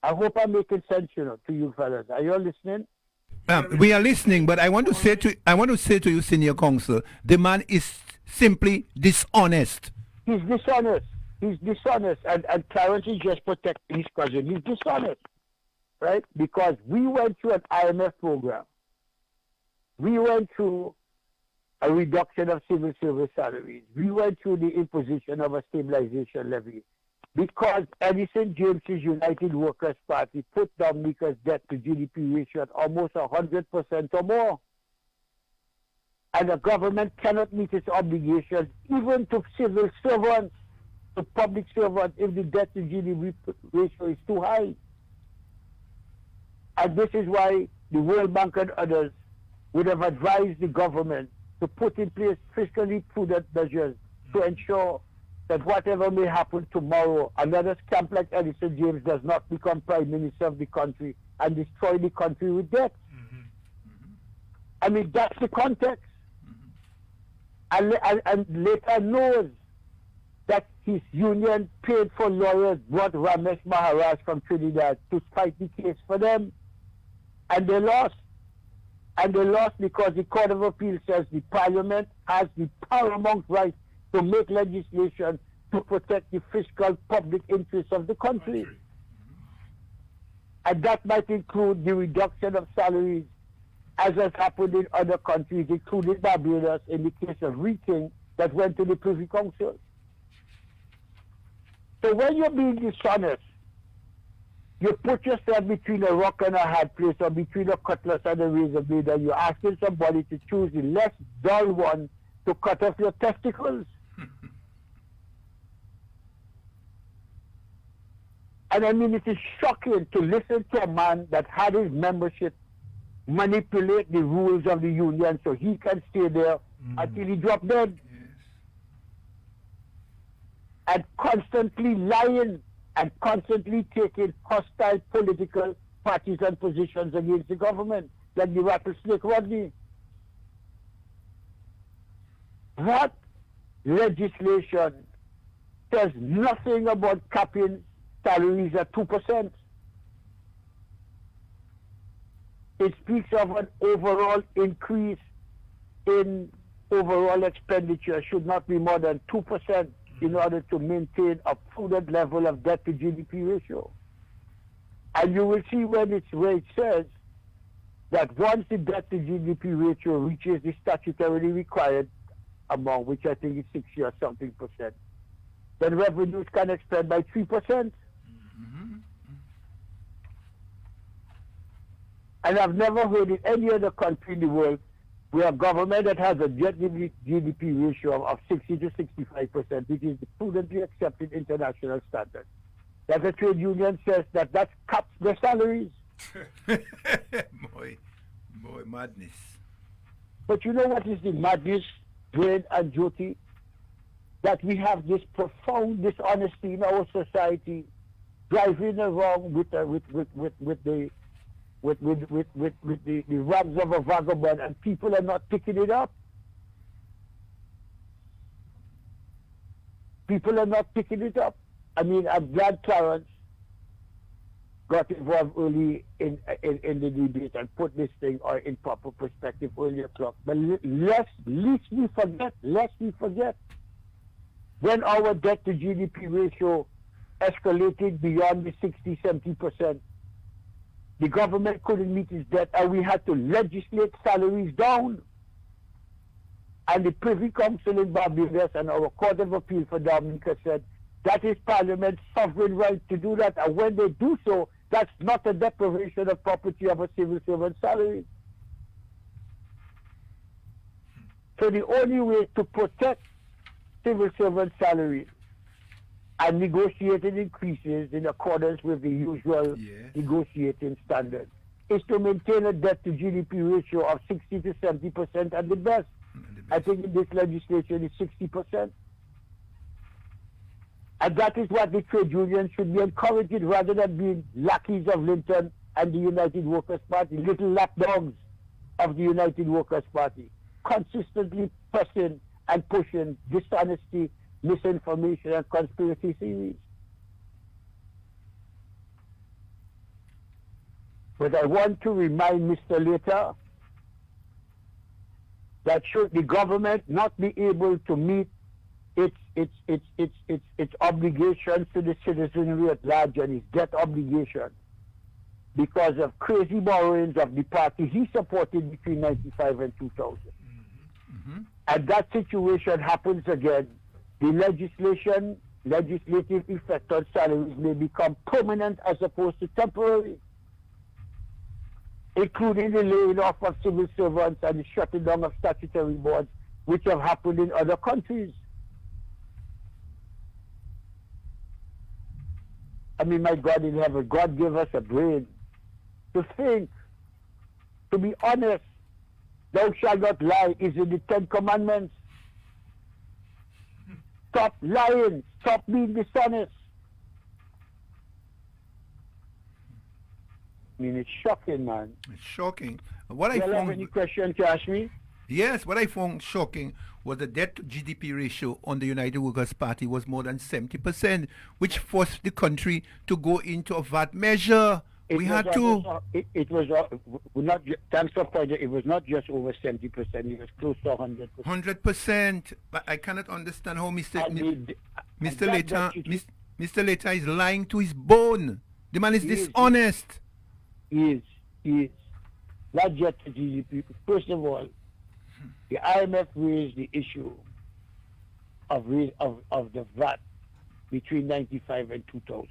I hope I'm making sense, to you fellas. Are you all listening? We are listening, but I want to say to you, Senior Counsel, the man is simply dishonest. He's dishonest. And Clarence is just protecting his cousin. He's dishonest, right? Because we went through an IMF program. We went through a reduction of civil service salaries. We went through the imposition of a stabilization levy. Because Edison James's United Workers' Party put Dominica's debt to GDP ratio at almost 100% or more. And the government cannot meet its obligations, even to civil servants, to public servants, if the debt to GDP ratio is too high. And this is why the World Bank and others would have advised the government to put in place fiscally prudent measures to ensure that whatever may happen tomorrow, another scamp like Edison James does not become Prime Minister of the country and destroy the country with debt. I mean, that's the context. And later knows that his union paid for lawyers, brought Ramesh Maharaj from Trinidad to fight the case for them. And they lost. And they lost because the Court of Appeal says the Parliament has the paramount right to make legislation to protect the fiscal public interests of the country. And that might include the reduction of salaries, as has happened in other countries, including Barbados, in the case of Reaching, that went to the Privy Council. So when you're being dishonest, you put yourself between a rock and a hard place, or between a cutlass and a razor blade, and you're asking somebody to choose the less dull one to cut off your testicles. And I mean, it is shocking to listen to a man that had his membership manipulate the rules of the union so he can stay there until he dropped dead. And constantly lying and constantly taking hostile political parties and positions against the government, like the rattlesnake Rodney. What legislation says nothing about capping salaries at 2%? It speaks of an overall increase in overall expenditure should not be more than 2% in order to maintain a prudent level of debt to GDP ratio. And you will see where it says that once the debt to GDP ratio reaches the statutorily required amount, which I think is 60 or something percent, then revenues can expand by 3%. And I've never heard in any other country in the world where a government that has a debt to GDP ratio of 60 to 65%, which is the prudently accepted international standard, that the trade union says that caps their salaries. Boy, madness. But you know what is the madness, Dwayne and Jyoti? That we have this profound dishonesty in our society, driving around with the rags of a vagabond, and people are not picking it up. People are not picking it up. I mean, I'm glad Clarence got involved early in the debate and put this thing in proper perspective earlier o'clock. But lest we forget, when our debt to GDP ratio escalated beyond the 60-70%, the government couldn't meet its debt, and we had to legislate salaries down. And the Privy Council in Barbados and our Court of Appeal for Dominica said that is Parliament's sovereign right to do that, and when they do so, that's not a deprivation of property of a civil servant's salary. So the only way to protect civil servant salary and negotiated increases in accordance with the usual negotiating standards is to maintain a debt to GDP ratio of 60 to 70% at the best. I think in this legislation is 60%. And that is what the trade unions should be encouraging, rather than being lackeys of Linton and the United Workers' Party, little lapdogs of the United Workers' Party, consistently pressing and pushing dishonesty, misinformation, and conspiracy theories. But I want to remind Mr. Later that should the government not be able to meet its obligations to the citizenry at large and its debt obligation because of crazy borrowings of the party he supported between 1995 and 2000. And that situation happens again, the legislative effect on salaries may become permanent as opposed to temporary, including the laying off of civil servants and the shutting down of statutory boards, which have happened in other countries. I mean, my God in heaven, God gave us a brain to think To be honest, thou shalt not lie is in the Ten Commandments. Stop lying. Stop being dishonest. I mean, it's shocking, man. It's shocking. What Do I you have found, any question to ask me? yes, what I found shocking was the debt to GDP ratio on the United Workers' Party was more than 70%, which forced the country to go into a VAT measure. We had to. It was not. Thanks for pointing. It was not just over 70%. It was close to 100%. 100%. But I cannot understand how Mr. Leta is lying to his bone. The man is dishonest. He is. Not just the GDP. First of all, the IMF raised the issue of the VAT between 95 and 2000.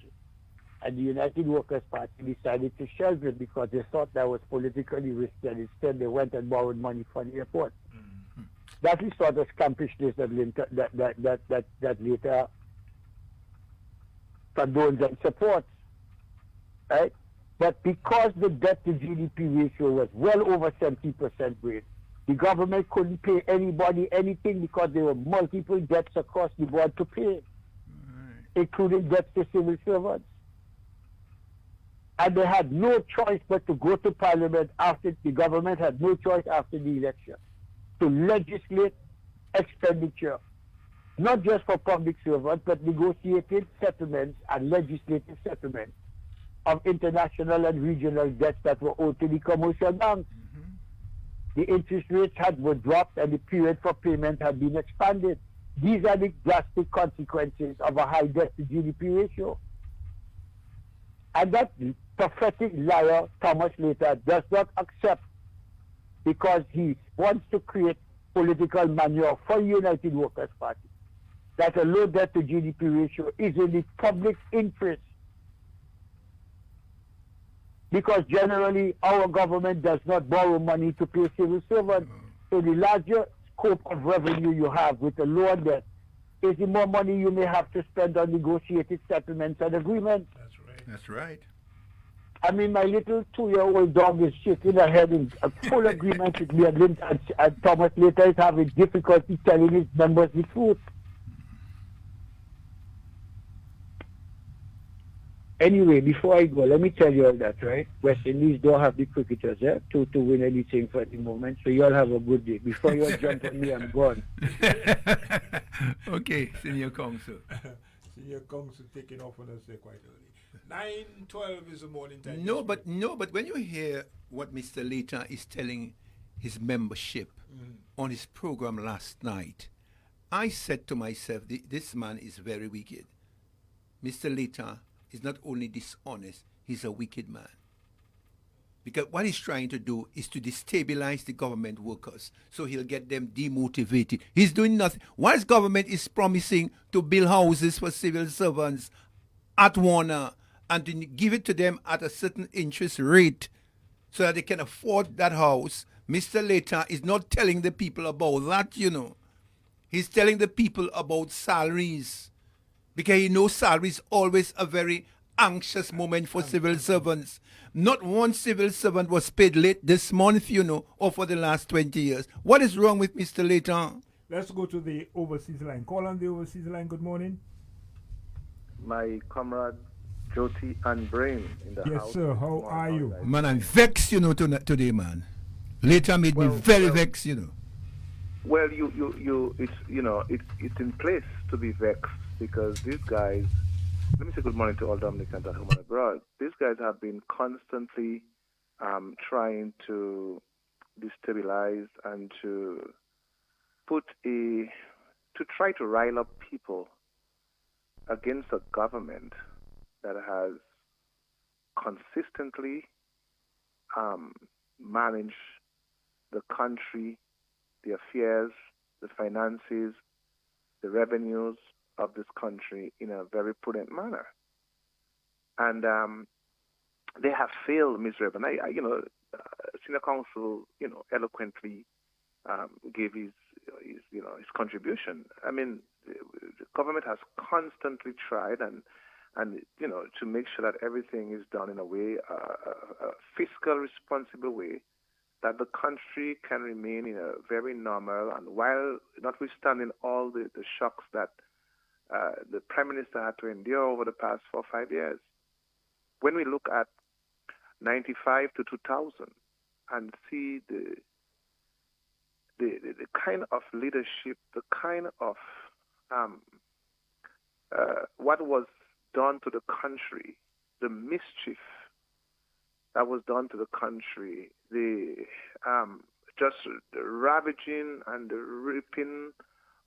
And the United Workers' Party decided to shelve it because they thought that was politically risky, and instead they went and borrowed money from the airport. That is sort of scampishness that later condones and supports, right? But because the debt to GDP ratio was well over 70% rate, the government couldn't pay anybody anything because there were multiple debts across the board to pay, including debts to civil servants. And they had no choice but to go to Parliament after the government had no choice after the election to legislate expenditure, not just for public servants, but negotiated settlements and legislative settlements of international and regional debts that were owed to the commercial banks. The interest rates were dropped and the period for payment had been expanded. These are the drastic consequences of a high debt to GDP ratio. And that prophetic liar, Thomas Later, does not accept, because he wants to create political manure for United Workers' Party, that a low debt to GDP ratio is in the public interest. Because generally our government does not borrow money to pay civil servants. So the larger scope of revenue you have with a lower debt is the more money you may have to spend on negotiated settlements and agreements. That's right. I mean, my little 2-year-old dog is shaking her head in a full agreement with me, and Thomas Later is having difficulty telling his members the truth. Anyway, before I go, let me tell you all that, right? West Indies don't have the cricketers to win anything for the moment, so you all have a good day. Before you all jump on me, I'm gone. Okay, Senior Council. Senior Council taking off on us there quite early. 9:12 is the morning time. No, but when you hear what Mr. Later is telling his membership on his program last night, I said to myself, this man is very wicked. Mr. Later is not only dishonest, he's a wicked man. Because what he's trying to do is to destabilize the government workers, so he'll get them demotivated. He's doing nothing. Whilst government is promising to build houses for civil servants at Warner and to give it to them at a certain interest rate so that they can afford that house, Mr. Later is not telling the people about that, He's telling the people about salaries, because he knows salary is always a very anxious moment for civil servants. Not one civil servant was paid late this month, or for the last 20 years. What is wrong with Mr. Later? Let's go to the overseas line. Call on the overseas line. Good morning. My comrade Jyoti and Brain in the house. Yes, sir. How are you? Man, I'm vexed, today, man. Later made me very vexed, Well, it's in place to be vexed, because these guys, let me say good morning to all Dominicans at home and abroad. These guys have been constantly trying to destabilize and to try to rile up people against a government that has consistently managed the country, the affairs, the finances, the revenues of this country in a very prudent manner. And they have failed miserably. Senior Council, eloquently gave his contribution. I mean, the government has constantly tried and to make sure that everything is done in a way, a fiscal responsible way, that the country can remain in a very normal, and while notwithstanding all the shocks that the Prime Minister had to endure over the past 4 or 5 years, when we look at 95 to 2000 and see the kind of leadership, the kind of what was done to the country, the mischief that was done to the country, the just the ravaging and the ripping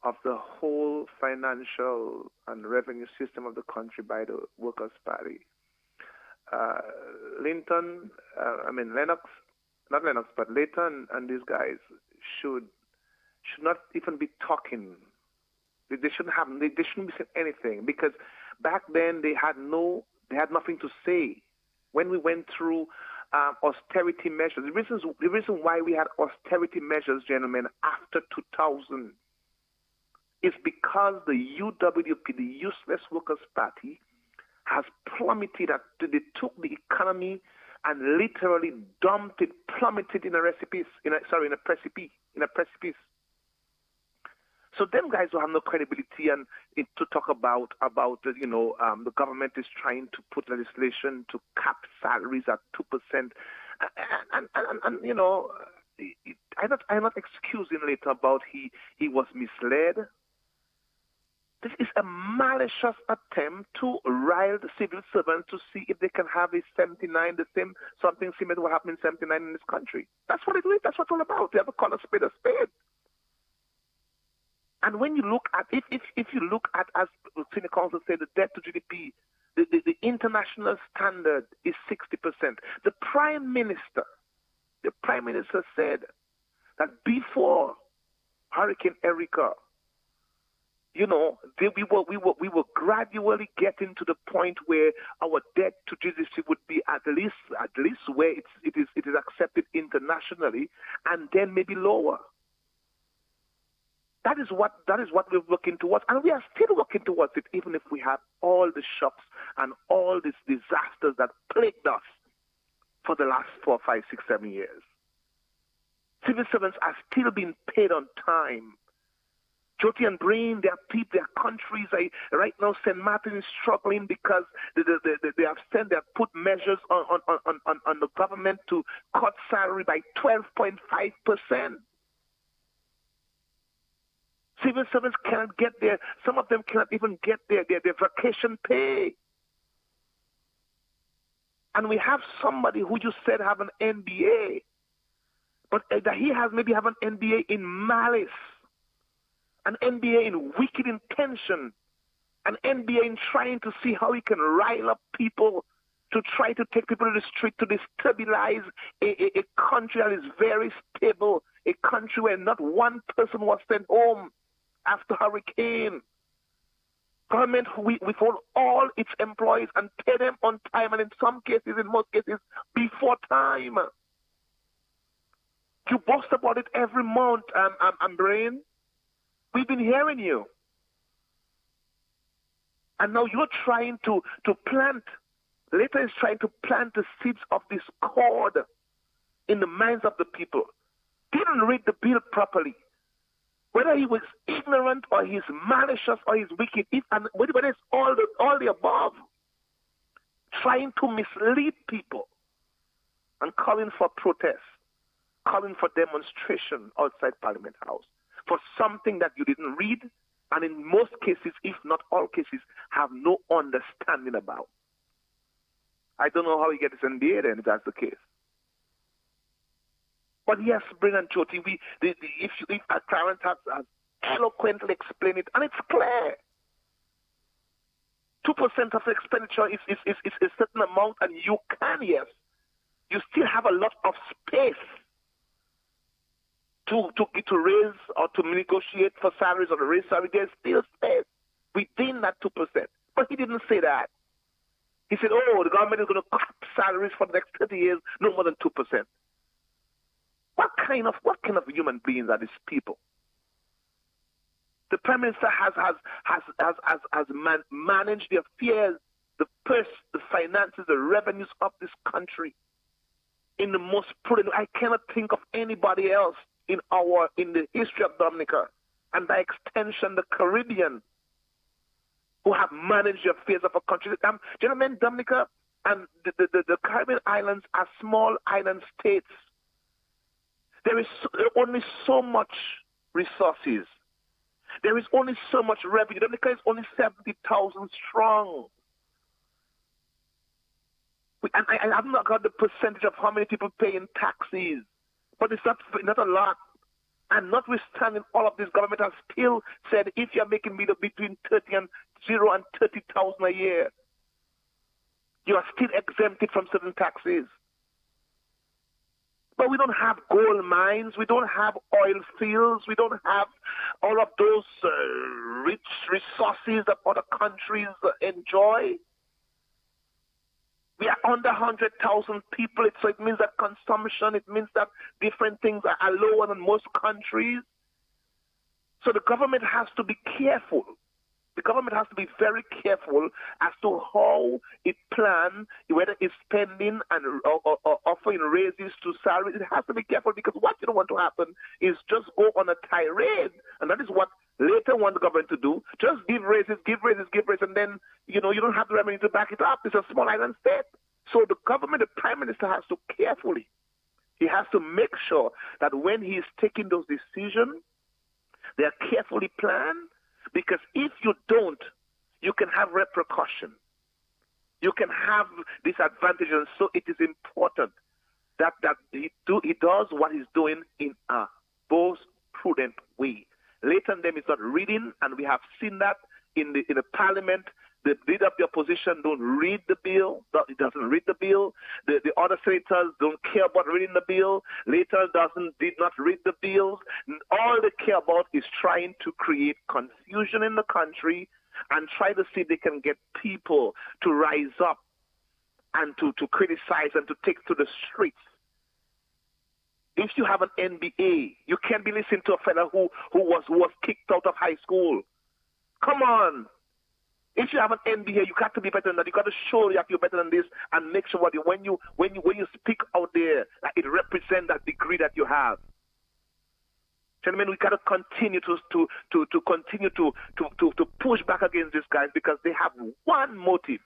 of the whole financial and revenue system of the country by the Workers' Party. Layton and these guys should not even be talking. They shouldn't be saying anything, because back then they had nothing to say. When we went through austerity measures, the reason why we had austerity measures, gentlemen, after 2000 is because the UWP, the Useless Workers' Party, has plummeted. They took the economy and literally dumped it, plummeted in a precipice. So them guys will have no credibility and to talk about the government is trying to put legislation to cap salaries at 2%, I'm not excusing later about he was misled. This is a malicious attempt to rile the civil servants to see if they can have a 79, something similar to what happened in 79 in this country. That's what it is. That's what it's all about. They have to call a spade a spade. And when you look at, if you look at, as the Senate Council said, the debt to GDP, the international standard is 60%. The Prime Minister said that before Hurricane Erika, we were gradually getting to the point where our debt to GDP would be at least where it is accepted internationally, and then maybe lower. That is what we're working towards, and we are still working towards it, even if we have all the shocks and all these disasters that plagued us for the last 4, 5, 6, 7 years. Civil servants are still being paid on time. Jyoti and Brain, their countries. Right now, St. Martin is struggling because they have put measures on the government to cut salary by 12.5%. Civil servants cannot get there. Some of them cannot even get their vacation pay. And we have somebody who you said have an MBA, but that he has maybe have an MBA in malice, an MBA in wicked intention, an MBA in trying to see how he can rile up people, to try to take people to the street, to destabilize a country that is very stable, a country where not one person was sent home after hurricane. Government withhold all its employees and pay them on time, and in most cases, before time. You boast about it every month, Brain. We've been hearing you. And now you're trying to plant, later is trying to plant the seeds of discord in the minds of the people. Didn't read the bill properly. Whether he was ignorant or he's malicious or he's wicked, whether it's all the above, trying to mislead people and calling for protest, calling for demonstration outside Parliament House for something that you didn't read and in most cases, if not all cases, have no understanding about. I don't know how he gets his MBA then, if that's the case. But yes, Brin and Jyoti, if Clarence has eloquently explained it, and it's clear. 2% of the expenditure is a certain amount, and you still have a lot of space to raise or to negotiate for salaries or to raise salary. There's still space within that 2%. But he didn't say that. He said, the government is going to cut salaries for the next 30 years, no more than 2%. What kind of human beings are these people? The Prime Minister has managed the affairs, the purse, the finances, the revenues of this country in the most prudent. I cannot think of anybody else in the history of Dominica, and by extension the Caribbean, who have managed the affairs of a country. Gentlemen, Dominica and the Caribbean islands are small island states. There is only so much resources. There is only so much revenue. Dominica is only 70,000 strong. And I have not got the percentage of how many people pay in taxes, but it's not a lot. And notwithstanding all of this, government has still said if you're making between 0 and 30,000 a year, you are still exempted from certain taxes. But we don't have gold mines, we don't have oil fields, we don't have all of those rich resources that other countries enjoy. We are under 100,000 people, so it means that consumption, it means that different things are lower than most countries. So the government has to be careful. The government has to be very careful as to how it plans, whether it's spending and or offering raises to salaries. It has to be careful, because what you don't want to happen is just go on a tirade. And that is what later want the government to do. Just give raises, and then, you don't have the revenue to back it up. It's a small island state. So the government, the prime minister has to carefully, he has to make sure that when he is taking those decisions, they are carefully planned. Because if you don't, you can have repercussion. You can have disadvantages. And so it is important that he does what he's doing in a both prudent way. Later on, them is not reading, and we have seen that in the parliament. The leader of the opposition don't read the bill. He doesn't read the bill. The other senators don't care about reading the bill. Later did not read the bills. All they care about is trying to create confusion in the country and try to see if they can get people to rise up and to criticize and to take to the streets. If you have an MBA, you can't be listening to a fellow who was kicked out of high school. Come on. If you have an MBA, you got to be better than that. You got to show that you're better than this, and make sure that when you speak out there, that it represents that degree that you have. Gentlemen, we got to continue to push back against these guys, because they have one motive.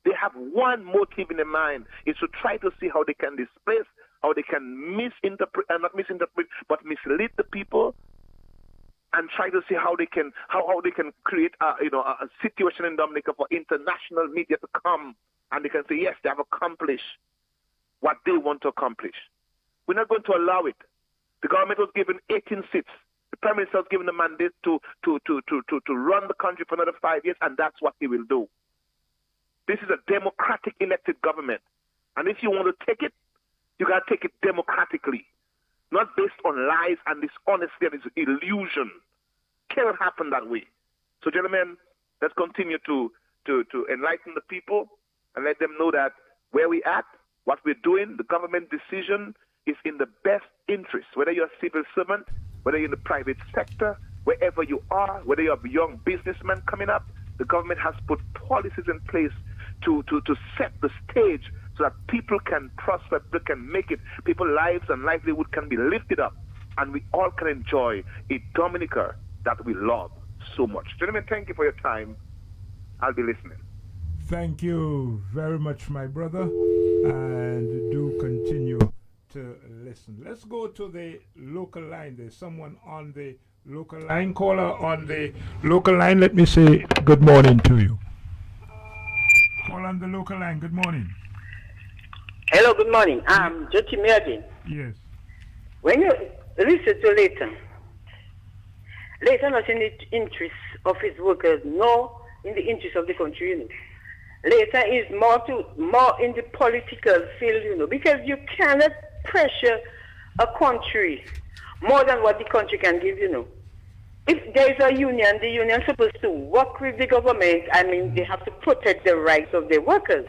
They have one motive in their mind, is to try to see how they can displace, how they can not misinterpret, but mislead the people, and try to see how they can create a situation in Dominica for international media to come, and they can say yes, they have accomplished what they want to accomplish. We're not going to allow it. The government was given 18 seats. The Prime Minister was given the mandate to run the country for another 5 years, and that's what he will do. This is a democratic elected government, and if you want to take it, you got to take it democratically. Not based on lies and dishonesty and illusion. Cannot happen that way. So, gentlemen, let's continue to enlighten the people and let them know that where we're at, what we're doing, the government decision is in the best interest. Whether you're a civil servant, whether you're in the private sector, wherever you are, whether you're a young businessman coming up, the government has put policies in place to set the stage so that people can prosper, people can make it, people's lives and livelihood can be lifted up, and we all can enjoy a Dominica that we love so much. Gentlemen, thank you for your time. I'll be listening. Thank you very much, my brother, and do continue to listen. Let's go to the local line. There's someone on the local line. Caller on the local line, let me say good morning to you. Call on the local line, good morning. Hello, good morning. I'm Jyoti Mervin. Yes. When you listen to Leighton not in the interest of his workers, nor in the interest of the country, Leighton is more in the political field, because you cannot pressure a country more than what the country can give, If there is a union, the union is supposed to work with the government. They have to protect the rights of their workers.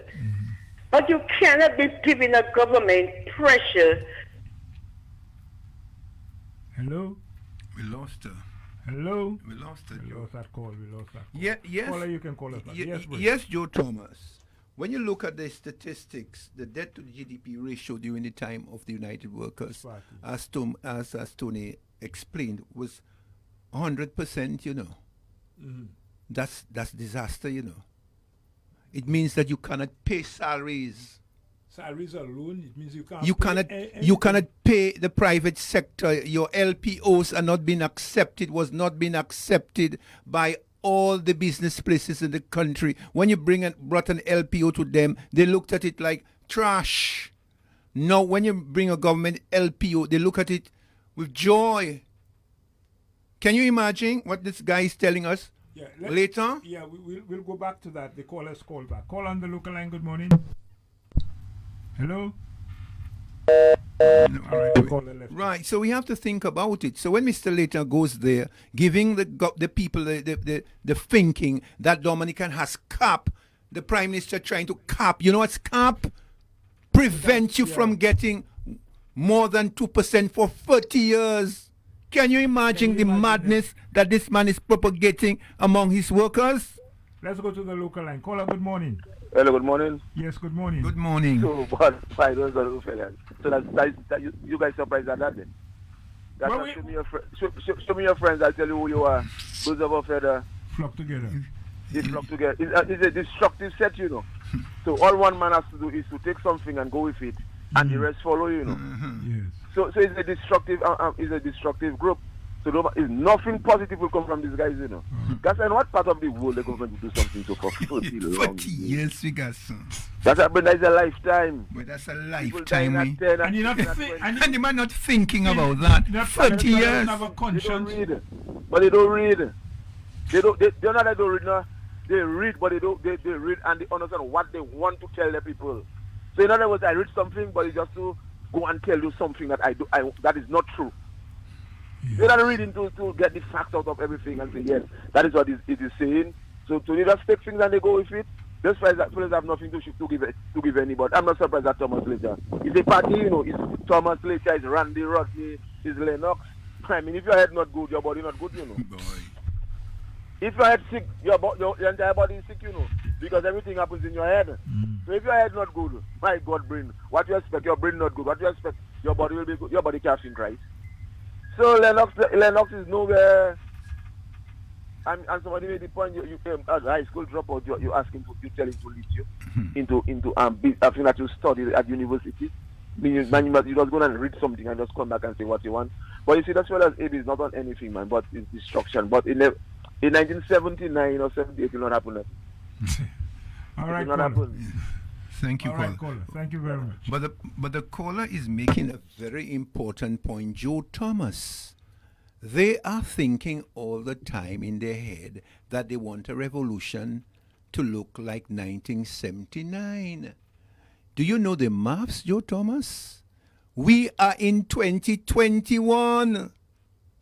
But you cannot be giving a government pressure. Hello? We lost her. Hello? We lost her. We lost that call. Yes. Caller, you can call us back. Yes, yes, Joe Thomas. when you look at the statistics, the debt to the GDP ratio during the time of the United Workers, as Tony explained, was 100%, you know. Mhm. That's disaster, you know. It means that you cannot pay salaries. Salaries alone, it means you can't. You pay cannot anything. you cannot pay the private sector. Your LPOs are not being accepted, was not being accepted by all the business places in the country. When you brought an LPO to them, they looked at it like trash. Now when you bring a government LPO, they look at it with joy. Can you imagine what this guy is telling us? Yeah, later? Yeah, we'll go back to that. The callers call back. Call on the local line. Good morning. Hello? Right, so we have to think about it. So when Mr. Later goes there, giving the people the thinking that Dominican has cap, the Prime Minister trying to cap. You know what's cap? Prevent you from getting more than 2% for 30 years. Can you imagine the madness that this man is propagating among his workers? Let's go to the local line. Caller, good morning. Hello, good morning. Yes, good morning. Good morning. So, but why those are fellas? So that you guys surprised at that then? That's Well, show me your show me your friends. I'll tell you who you are. Those of us feather. Flock together. They flock together. It's a destructive set, you know. So all one man has to do is to take something and go with it, and the rest follow, you know. Yes. So it's a destructive group. So nothing positive will come from these guys, you know. That's in what part of the world they're going to do something so for 40 long years, we got some. That's a lifetime. But that's a lifetime. And you're not and the man not thinking about that. 30 years. They don't read. But they don't read. They're not that they don't read now. They read, but they read and they understand what they want to tell the people. So in other words, I read something, but it's just to go and tell you something that that is not true. They're not reading to get the facts out of everything and say, yes, that is what it is saying. So they just take things and they go with it. Those fellas have nothing to give anybody. I'm not surprised at Thomas Later. It's a party, you know. It's Thomas Later, it's Randy Rodney, it's Lennox. I mean, if your head not good, your body not good, you know. If your head sick, your entire body is sick, you know, because everything happens in your head. So if your head not good, my God, brain, what you expect? Your brain not good. What you expect? Your body will be good. Your body can't in Christ. So Lennox is nowhere. And somebody made the point. You came as a high school dropout. You ask him you tell him to lead you into something that you study at university. You just go and read something and just come back and say what you want. But you see, that's well as AB is not on anything, man. But it's destruction. But in 1979 or 78, it will not happen. All right, it will not happen. Thank you, All right, caller. Thank you very much. But the caller is making a very important point. Joe Thomas. They are thinking all the time in their head that they want a revolution to look like 1979. Do you know the maths, Joe Thomas? We are in 2021.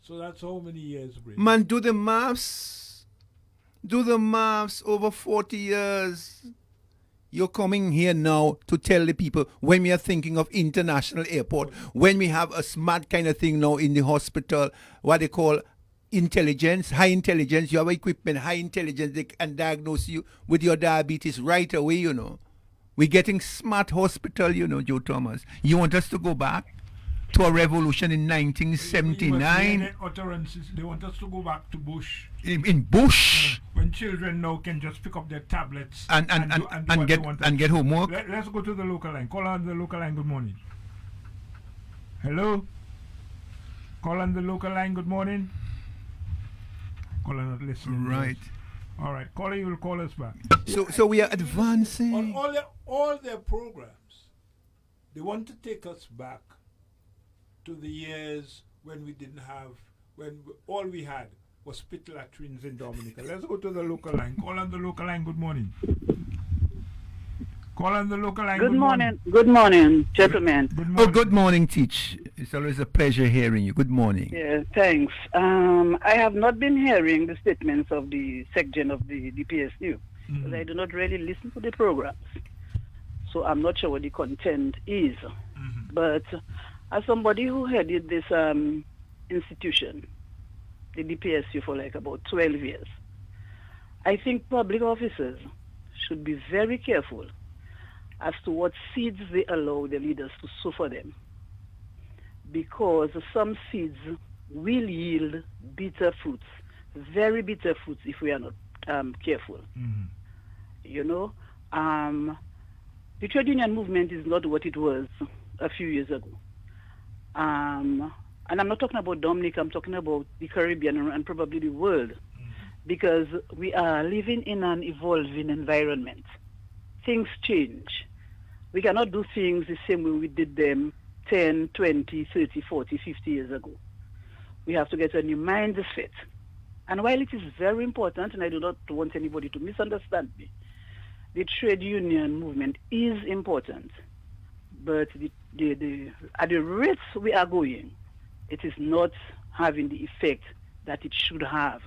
So that's how many years, Bray? Man, do the maths. Do the maths over 40 years. You're coming here now to tell the people when we are thinking of international airport, when we have a smart kind of thing now in the hospital, what they call intelligence, high intelligence, you have equipment, high intelligence, they can diagnose you with your diabetes right away, you know. We're getting smart hospital, you know, Joe Thomas. You want us to go back to a revolution in 1979? Utterances. They want us to go back to Bush. In Bush? When children now can just pick up their tablets and get homework. Let's go to the local line. Call on the local line. Good morning. Hello? Call on the local line. Good morning. Caller not listening. Right. All right. Caller, you will call us back. So we are advancing. On all their programs, they want to take us back to the years when we didn't have, all we had was pit latrines in Dominica. Let's go to the local line. Call on the local line. Good morning. Call on the local line. Good morning. Good morning, gentlemen. Good morning. Good morning, Teach. It's always a pleasure hearing you. Good morning. Yeah, thanks. I have not been hearing the statements of the section of the DPSU because I do not really listen to the programs. So I'm not sure what the content is. But as somebody who headed this institution, the DPSU, for like about 12 years, I think public officers should be very careful as to what seeds they allow the leaders to sow for them. Because some seeds will yield bitter fruits, very bitter fruits if we are not careful. You know, the trade union movement is not what it was a few years ago. And I'm not talking about Dominica, I'm talking about the Caribbean and probably the world, because we are living in an evolving environment. Things change. We cannot do things the same way we did them 10, 20, 30, 40, 50 years ago. We have to get a new mindset. And while it is very important, and I do not want anybody to misunderstand me, the trade union movement is important, but at the rates we are going, it is not having the effect that it should have.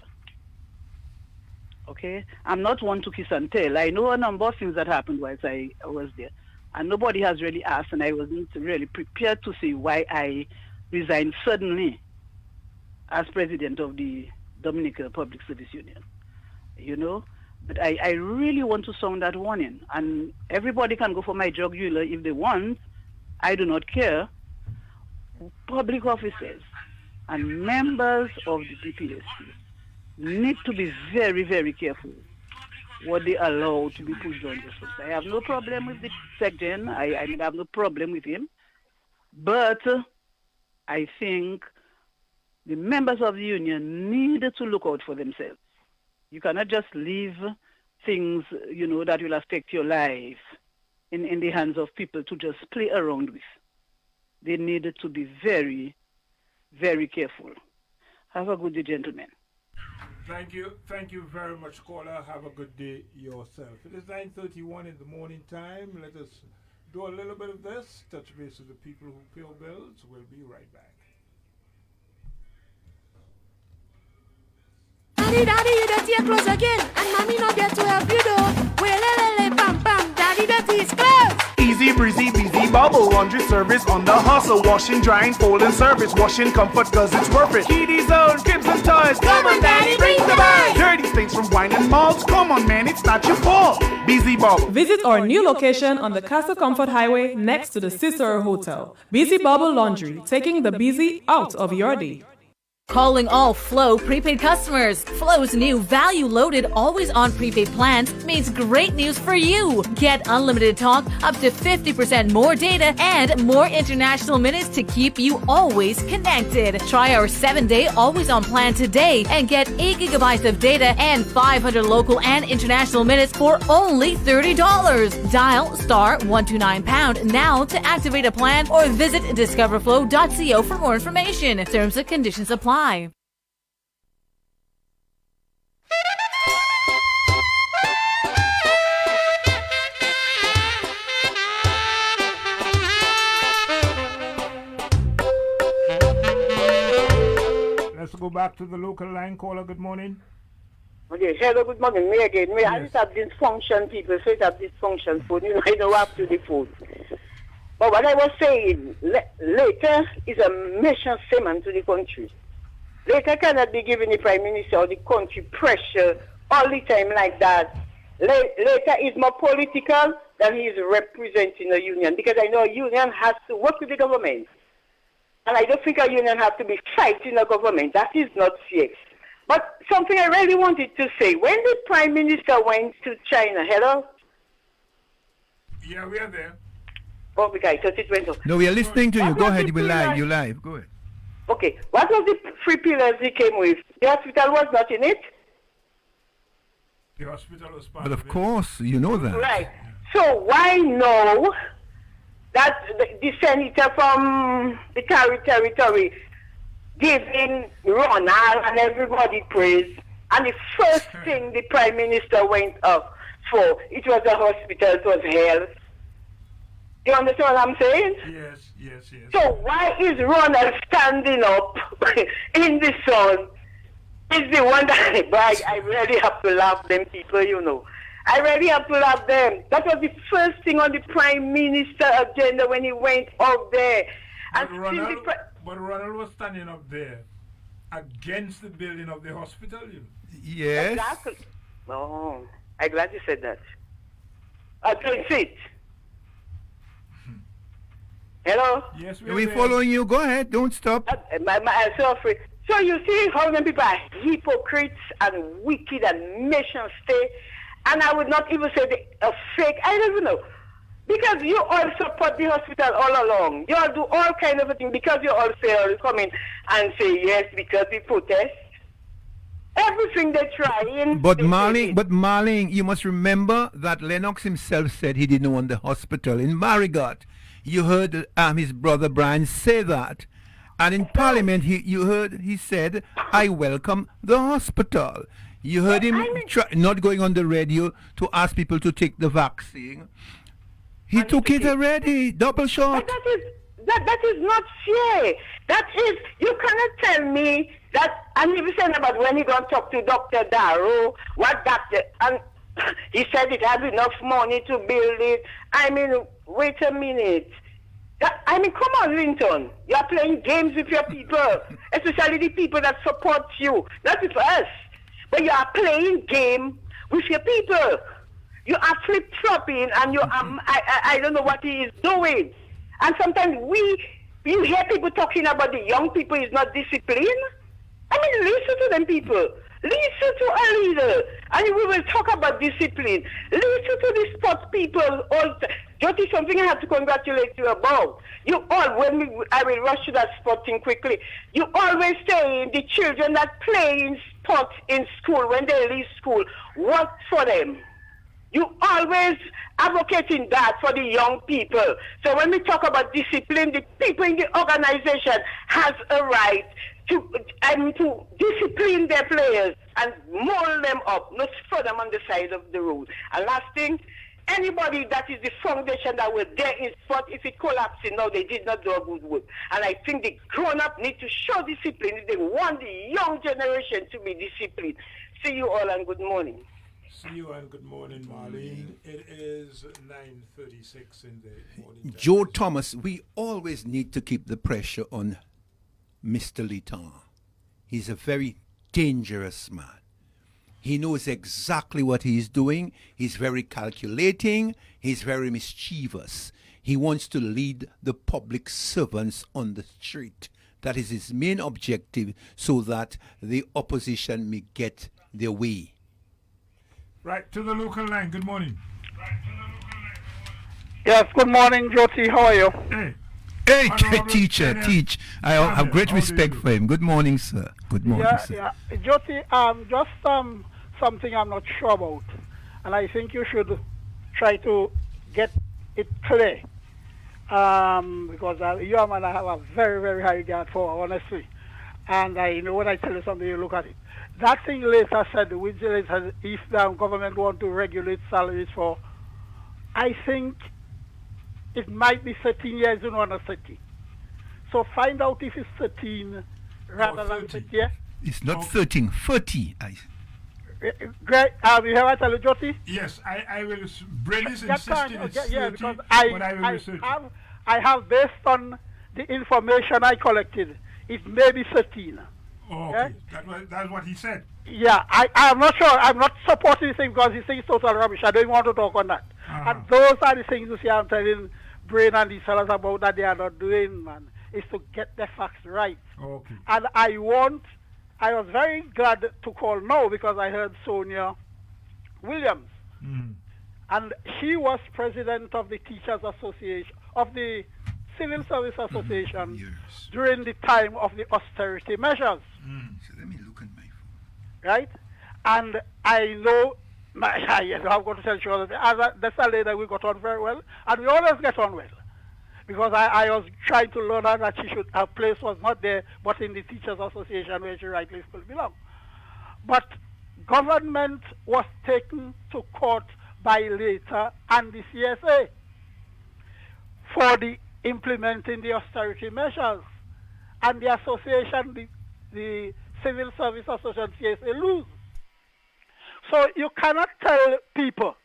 Okay? I'm not one to kiss and tell. I know a number of things that happened whilst I was there. And nobody has really asked, and I wasn't really prepared to say why I resigned suddenly as president of the Dominican Public Service Union. You know? But I really want to sound that warning. And everybody can go for my jugular if they want. I do not care. Public officers and members of the DPSC need to be very, very careful what they allow to be pushed on this. I have no problem with the section. I have no problem with him. But I think the members of the union need to look out for themselves. You cannot just leave things, you know, that will affect your life in the hands of people to just play around with. They need to be very, very careful. Have a good day, gentlemen. Thank you very much, caller. Have a good day yourself. It is 9:31 in the morning time. Let us do a little bit of this. Touch base with the people who pay bills. We'll be right back. Daddy, you dirty your clothes again, and mommy not there to help you though. Well, pam pam, daddy, dirty his clothes. Easy breezy, busy bubble laundry service on the hustle. Washing, drying, folding service. Washing comfort cause it's worth it. Kiddies own cribs and toys. Come on, daddy, bring the bag. Dirty stains from wine and malts. Come on, man, it's not your fault. Busy bubble. Visit our new location on the Castle Comfort Highway next to the Cicero Hotel. Busy Bubble Laundry, taking the busy out of your day. Calling all Flow prepaid customers. Flow's new value-loaded always-on prepaid plans means great news for you. Get unlimited talk, up to 50% more data, and more international minutes to keep you always connected. Try our 7-day always-on plan today and get 8 gigabytes of data and 500 local and international minutes for only $30. Dial *129# now to activate a plan or visit discoverflow.co for more information. Terms and conditions apply. Let's go back to the local line. Caller, good morning. Okay, hello, good morning. Me again. I just have dysfunction, people. So it have dysfunction phone. You know, I know up to the phone. But what I was saying, later is a mission statement to the country. Later cannot be giving the Prime Minister or the country pressure all the time like that. Later is more political than he is representing a union, because I know a union has to work with the government. And I don't think a union has to be fighting a government. That is not fair. But something I really wanted to say, when the Prime Minister went to China, hello? Yeah, we are there. Oh, because I thought it went off. No, we are listening to you. Go ahead. You live. You live. Go ahead. Okay, what was the 3 pillars he came with? The hospital was not in it? The hospital was part But of course, you know that. Right. So why now that the senator from the territory giving Ronald and everybody praise, and the first thing the Prime Minister went up for, it was a hospital, it was health. You understand what I'm saying? Yes. So why is Ronald standing up in the sun? Is the one that I really have to laugh them people, you know. I really have to laugh them. That was the first thing on the Prime Minister agenda when he went up there. But Ronald was standing up there against the building of the hospital, you know. Yes. Exactly. Oh, I'm glad you said that. Against it. Hello? Yes, We're following you. Go ahead. Don't stop. I'm so afraid. So you see how many people are hypocrites and wicked and nation state, and I would not even say they are fake. I don't even know. Because you all support the hospital all along. You all do all kind of a thing because you all say, all come in and say yes because we protest. Everything they try in. But Marlene, you must remember that Lennox himself said he didn't want the hospital in Marigot. You heard his brother Brian say that. And in Parliament, he said, I welcome the hospital. You heard him not going on the radio to ask people to take the vaccine. He took it already, double shot. That is not fair. That is, you cannot tell me that, and he was saying about when he going to talk to Dr. Darrow, what doctor, and he said it has enough money to build it. I mean, wait a minute. I mean, come on, Linton. You are playing games with your people, especially the people that support you. Not with us. But you are playing game with your people. You are flip-flopping, and I don't know what he is doing. And sometimes you hear people talking about the young people is not disciplined. I mean, listen to them people. Listen to a leader. And we will talk about discipline. Listen to the sports people. Jyoti, something I have to congratulate you about. You all, I will rush to that sport thing quickly. You always say the children that play in sports in school, when they leave school, work for them. You always advocating that for the young people. So when we talk about discipline, the people in the organization has a right to discipline their players and mold them up, not throw them on the side of the road. And last thing, anybody that is the foundation that was there in sport, if it collapses now, they did not do a good work. And I think the grown-up need to show discipline if they want the young generation to be disciplined. See you all and good morning. See you and good morning, Marlene. It is 9:36 in the morning. Joe Thomas, we always need to keep the pressure on Mr. Litton. He's a very dangerous man. He knows exactly what he's doing. He's very calculating. He's very mischievous. He wants to lead the public servants on the street. That is his main objective, so that the opposition may get their way. Right, to the local line. Good morning. Yes, good morning, Jyoti. How are you? Hey, teacher. I have great respect for him. Good morning, sir. Good morning, sir. Yeah. Jyoti, just something I'm not sure about, and I think you should try to get it clear, because you and I have a very, very high regard for, honestly, and I know when I tell you something, you look at it. That thing later said, which is if the government want to regulate salaries for, I think it might be 13 years, you know, not 30. So find out if it's 13 rather than 30. Yeah? It's not 13, 30. Great. You have I tell you, Jyoti? Yes, I will. Bryn is insisting it's 30, yeah, because but I will research it. I have, based on the information I collected, it may be 13. Oh, okay. Yeah? That's what he said. Yeah, I'm not sure. I'm not supporting this thing because he thinks total rubbish. I don't want to talk on that. And those are the things you see I'm telling Brain and these fellas about that they are not doing, man, is to get the facts right. Okay. And I was very glad to call now because I heard Sonia Williams. And she was president of the Teachers Association, of the Civil Service Association during the time of the austerity measures. So let me look at my phone. Right? And I know, I'm going to tell you that that's a lady we got on very well, and we always get on well. Because I was trying to learn her that her place was not there, but in the Teachers Association where she rightly still belongs. But government was taken to court by later and the CSA for the implementing the austerity measures, and the association, the Civil Service Association, CSA, lose. So you cannot tell people,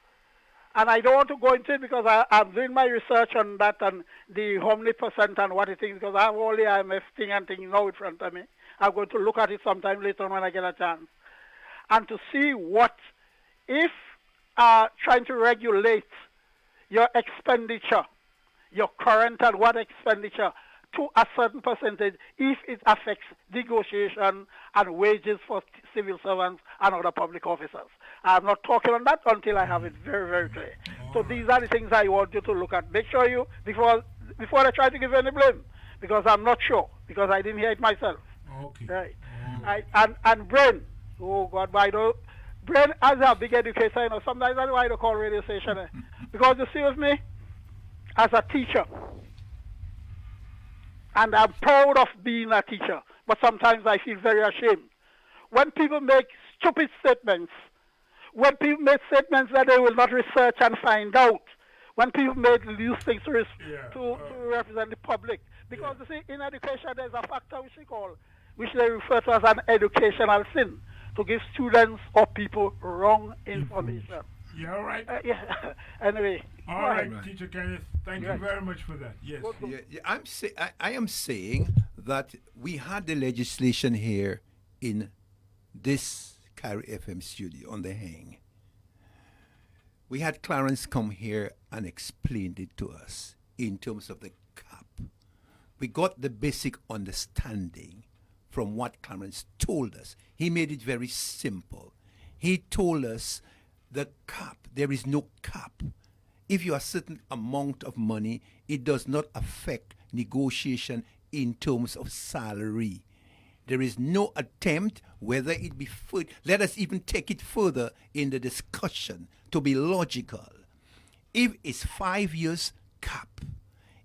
and I don't want to go into it because I'm doing my research on that and the how many percent and what it is, because I have all the IMF thing and thing now in front of me. I'm going to look at it sometime later on when I get a chance, and to see what, if trying to regulate your expenditure your current and what expenditure to a certain percentage if it affects negotiation and wages for civil servants and other public officers. I'm not talking on that until I have it very, very clear. So these are the things I want you to look at. Make sure you, before I try to give you any blame, because I'm not sure, because I didn't hear it myself. Okay. Right. And Brain, oh God, but I know, Brain as a big educator, you know, sometimes that's why I don't call radio station. Because you see with me, as a teacher, and I'm proud of being a teacher, but sometimes I feel very ashamed. When people make stupid statements, when people make statements that they will not research and find out, when people make these things to represent the public. Because you see, in education there's a factor which they refer to as an educational sin, to give students or people wrong information. Yeah, all right. Anyway. All right, Teacher Kenneth, thank you very much for that. Yes. I am saying that we had the legislation here in this Carry FM studio on the Heng. We had Clarence come here and explained it to us in terms of the cap. We got the basic understanding from what Clarence told us. He made it very simple. He told us the cap, there is no cap. If you have a certain amount of money, it does not affect negotiation in terms of salary. There is no attempt, whether it be let us even take it further in the discussion to be logical. If it's 5 years cap,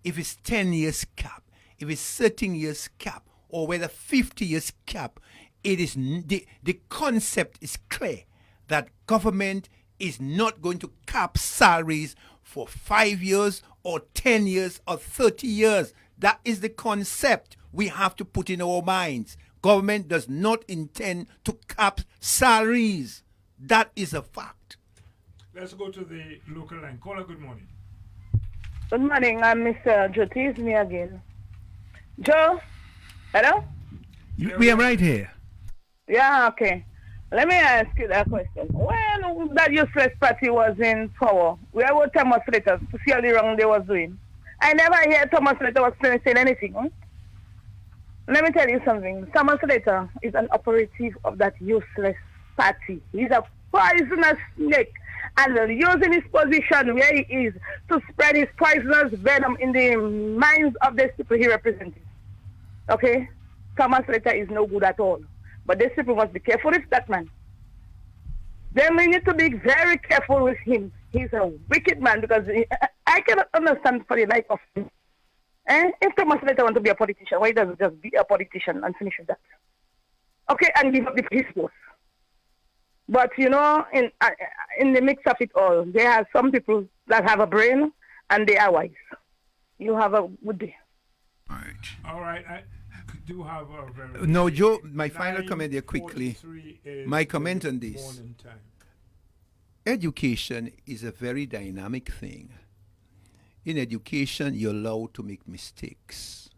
if it's 10 years cap, if it's 13 years cap, or whether 50 years cap, it is the concept is clear that government is not going to cap salaries for 5 years or 10 years or 30 years. That is the concept we have to put in our minds. Government does not intend to cap salaries. That is a fact. Let's go to the local line. Caller, good morning. Good morning. I'm Mr. Jyoti. It's me again. Joe? Hello? We are right here. Yeah, okay. Let me ask you that question. When that useless party was in power, where was Thomas Slater to see all the wrong they was doing? I never heard Thomas Slater was saying anything. Let me tell you something. Thomas Slater is an operative of that useless party. He's a poisonous snake, and using his position where he is to spread his poisonous venom in the minds of the people he represents. Okay? Thomas Slater is no good at all. But these people must be careful with that man. Then we need to be very careful with him. He's a wicked man because I cannot understand for the life of him. If Thomas Slater want to be a politician, why doesn't just be a politician and finish with that? Okay, and give up his post. But you know, in the mix of it all, there are some people that have a brain and they are wise. You have a good day. All right. I do have a very... No, Joe, my final comment here quickly. My comment on this. Education is a very dynamic thing. In education, you're allowed to make mistakes.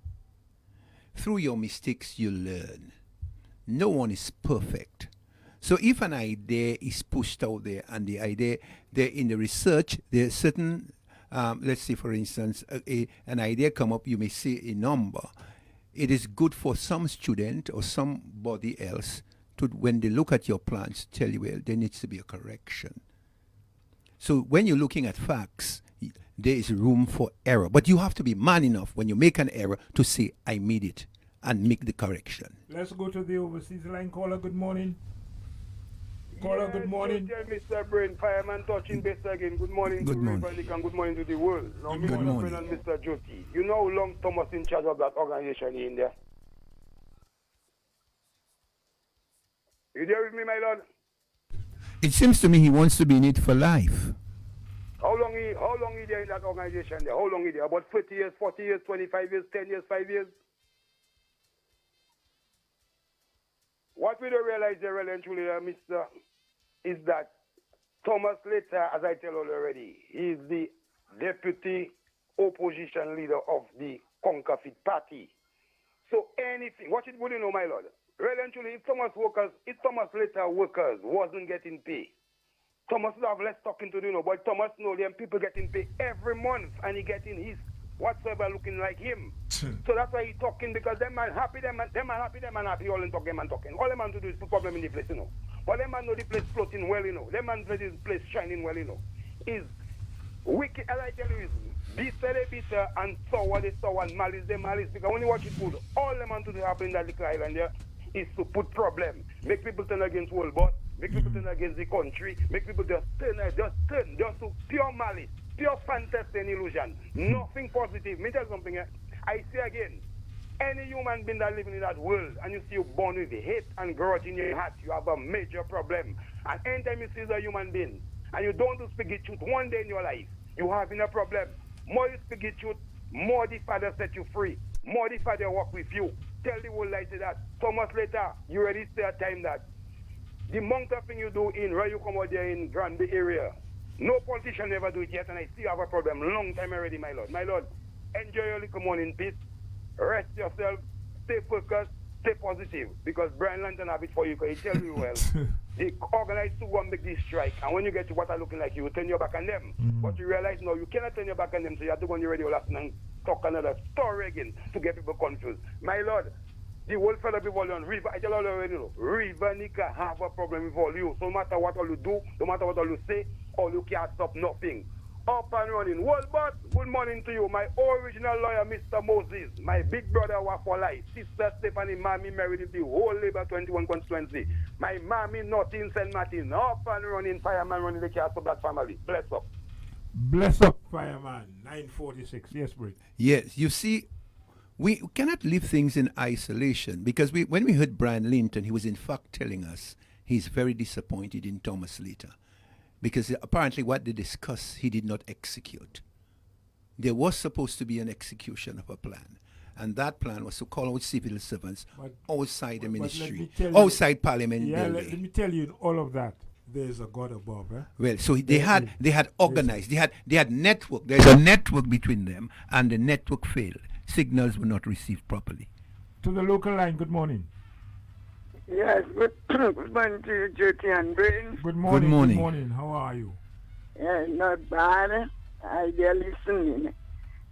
Through your mistakes, you learn. No one is perfect. So if an idea is pushed out there and the idea, there in the research, there's certain, let's say for instance, an idea come up, you may say a number. It is good for some student or somebody else to, when they look at your plans, tell you, well, there needs to be a correction. So when you're looking at facts, there is room for error. But you have to be man enough when you make an error to say, I made it, and make the correction. Let's go to the overseas line. Caller, good morning. Caller, good morning. Mr. Brain, Fireman touching base again. Good morning good to morning. Republic and good morning to the world. Now, Good Mr. morning. Brain and Mr. Jyoti, you know how long Thomas in charge of that organization in there? You there with me, my lord? It seems to me he wants to be in it for life. How long he there in that organization there? How long he there? About 30 years, 40 years, 25 years, 10 years, 5 years? What we don't realize there, really and truly, Mr., is that Thomas Slater, as I tell you already, is the deputy opposition leader of the Counterfeit Party. So anything, watch it good, you know, my lord. Really and truly, if Thomas Slater workers wasn't getting paid, Thomas would have less talking to do, you know, but Thomas know them people getting paid every month and he getting his whatsoever looking like him. So that's why he's talking, because them man happy, them man happy, all in talking, man talking. All them man to do is put problem in the place, you know. But them man know the place floating well, you know. Them man know the place shining well, you know. Is wicked, as I tell you, is bitter they bitter and sour they sour and malice they malice. Because when you watch it good, all them man to do happen in that little island there is to put problem, make people turn against world boss, make people turn against the country, make people just turn to pure malice, pure fantasy and illusion. Nothing positive. Me tell you something. I say again, any human being that living in that world and you see you born with hate and grudge in your heart, you have a major problem. And anytime you see a human being and you don't speak the truth one day in your life, you having a problem. More you speak the truth, more the Father set you free. More the Father walk with you. Tell the whole lie, say that. So much later, you already say a time that the amount of thing you do in where you come out there in Granby area, no politician ever do it yet, and I still have a problem. Long time already, my Lord. My Lord, enjoy your little morning in peace. Rest yourself. Stay focused. Stay positive. Because Brian Lantern have it for you, because he tell you well. They organize to go and make this strike, and when you get to what are looking like, you turn your back on them. But you realize no, you cannot turn your back on them, so you have to go on your radio last and talk another story again to get people confused. My Lord, the whole fellow people on River, I tell you already, you know, River Nika have a problem with all you. So no matter what all you do, no matter what all you say, all you can't stop nothing. Up and running. World boss, good morning to you. My original lawyer, Mr. Moses. My big brother, work for life. Sister Stephanie, mommy married in the whole Labour 21 constituency. My mommy, not in St. Martin. Up and running, fireman running the cast of that family. Bless up. Bless up, fireman. 946. Yes, Britt. Yes, you see, we cannot leave things in isolation, because when we heard Brian Linton, he was in fact telling us he's very disappointed in Thomas Slater, because apparently what they discussed, he did not execute. There was supposed to be an execution of a plan, and that plan was to call out civil servants outside the ministry, outside Parliament building. Let me tell you, in all of that, there's a God above. Well, so they had organized, they had network. There's a network between them, and the network failed. Signals were not received properly. To the local line, good morning. Yes, good morning to you, Jyoti and Brain. Good morning. Good morning. Good morning. How are you? Yeah, not bad. I dear listening.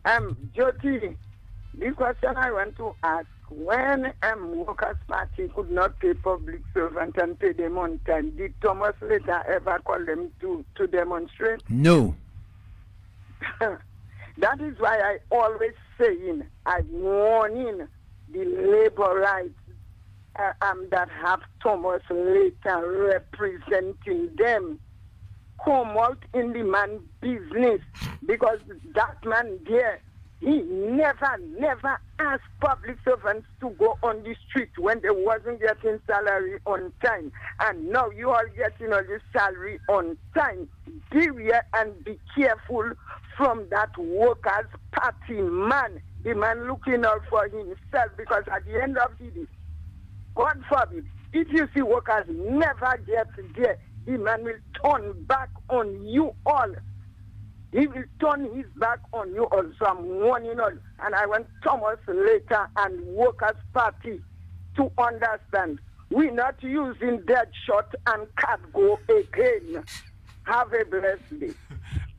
Jyoti, the question I want to ask, when Workers' Party could not pay public servants and pay them on time, did Thomas Slater ever call them to demonstrate? No. That is why I always saying, I'm warning the labor rights that have Thomas Slater representing them. Come out in the man business, because that man there, he never asked public servants to go on the street when they wasn't getting salary on time. And now you are getting all your salary on time. Beware and be careful from that Workers' Party man. The man looking out for himself, because at the end of the day, God forbid, if you see workers never get there, the man will turn back on you all. He will turn his back on you all. So I'm warning all. And I want Thomas Slater and Workers' Party to understand, we're not using dead shot and cargo again. Have a blessed day.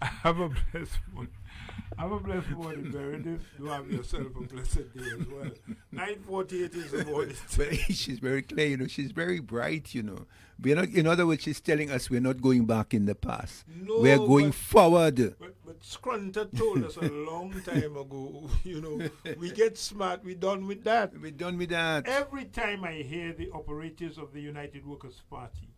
Have a blessed one. Have a blessed morning, Meredith. You have yourself a blessed day as well. 9:48 is the morning. But she's very clear, you know. She's very bright, you know. We're not, in other words, she's telling us we're not going back in the past. No, we're going forward. But Scrunter told us a long time ago, you know, we get smart, we're done with that. We're done with that. Every time I hear the operators of the United Workers' Party,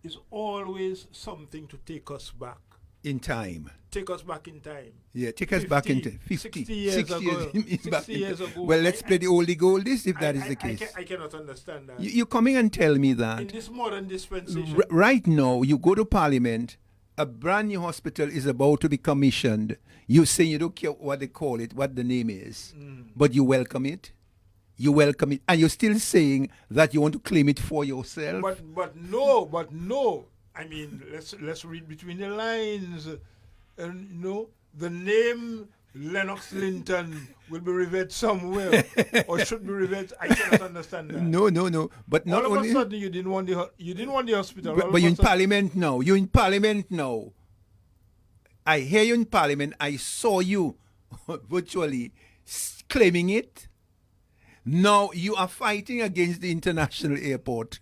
it's always something to take us back. In time. Take us back in time. Yeah, take us back in time. 60 years ago. 60 years ago. Well, let's play the oldie goldies if that is the case. I cannot understand that. You're coming and tell me that. In this modern dispensation. Right now, you go to Parliament, a brand new hospital is about to be commissioned. You say you don't care what they call it, what the name is, but you welcome it. You welcome it. And you're still saying that you want to claim it for yourself. But no. I mean, let's read between the lines. And you know, the name Lennox Linton will be revered somewhere, or should be revered. I cannot understand that. No. But not all only. All of a sudden, you didn't want the hospital. But you're in Parliament now. You're in Parliament now. I hear you in Parliament. I saw you virtually claiming it. Now you are fighting against the international airport.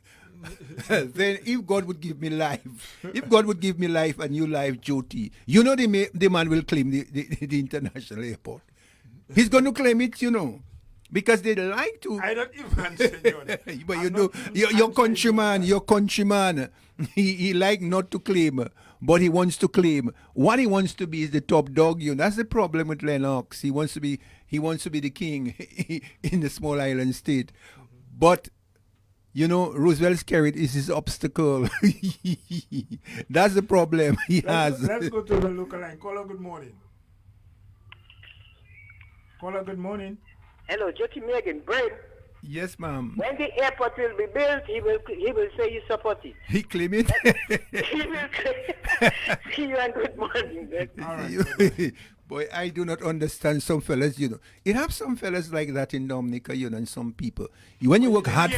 Then if God would give me life, and you life, Jyoti, you know the man will claim the international airport. He's going to claim it, because they like to. I don't even answer you. But your countryman, he like not to claim, but he wants to claim. What he wants to be is the top dog. That's the problem with Lennox. He wants to be the king in the small island state, but. Roosevelt's carrot is his obstacle. That's the problem he has. Let's go to the local line. Caller, good morning. Good morning. Hello, Jyoti Megan. Brent. Yes, ma'am. When the airport will be built, he will say you support it. He claim it. He will claim. See you and good morning. All right. Boy, I do not understand some fellas, It have some fellas like that in Dominica, and some people. When you work hard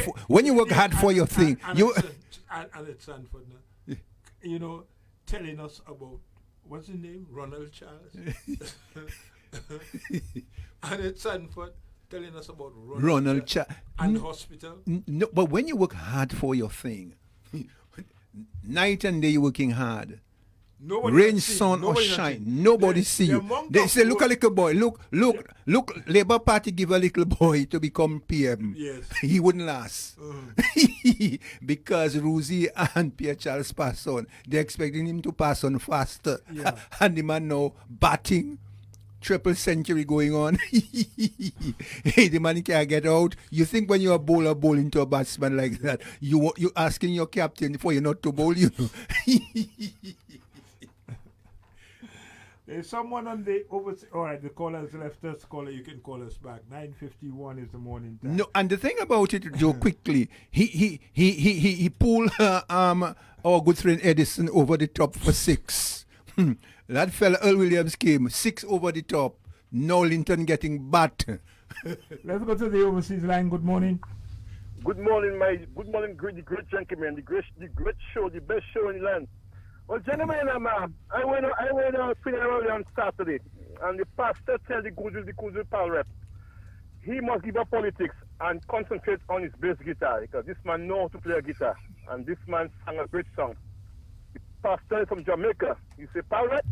for your thing, Alex Sanford, telling us about what's his name, Ronald Charles. Alex Sanford telling us about Ronald Charles and hospital. No, but when you work hard for your thing, night and day you're working hard. Rain, sun, or shine. Nobody see you. They say, look a little boy. Look. Labour Party give a little boy to become PM. Yes. He wouldn't last. Because Rosie and Pierre Charles pass on. They're expecting him to pass on faster. Yeah. And the man now batting. Triple century going on. Hey, the man can't get out. You think when you're a bowler bowl into a batsman like that, you asking your captain for you not to bowl, There's someone on the overseas. All right, the caller has left us. Caller, you can call us back. 9:51 is the morning time. No, and the thing about it, Joe, quickly, he pulled our good friend Edison over the top for 6. That fella Earl Williams came 6 over the top. No Linton getting bat. Let's go to the overseas line. Good morning. Good morning, great gentlemen, the great show, the best show in the land. Well, gentlemen, I went to funeral on Saturday, and the pastor tell the Kuzu Pal rep, he must give up politics and concentrate on his bass guitar, because this man knows how to play a guitar, and this man sang a great song. The pastor is from Jamaica. He said, Pal rep,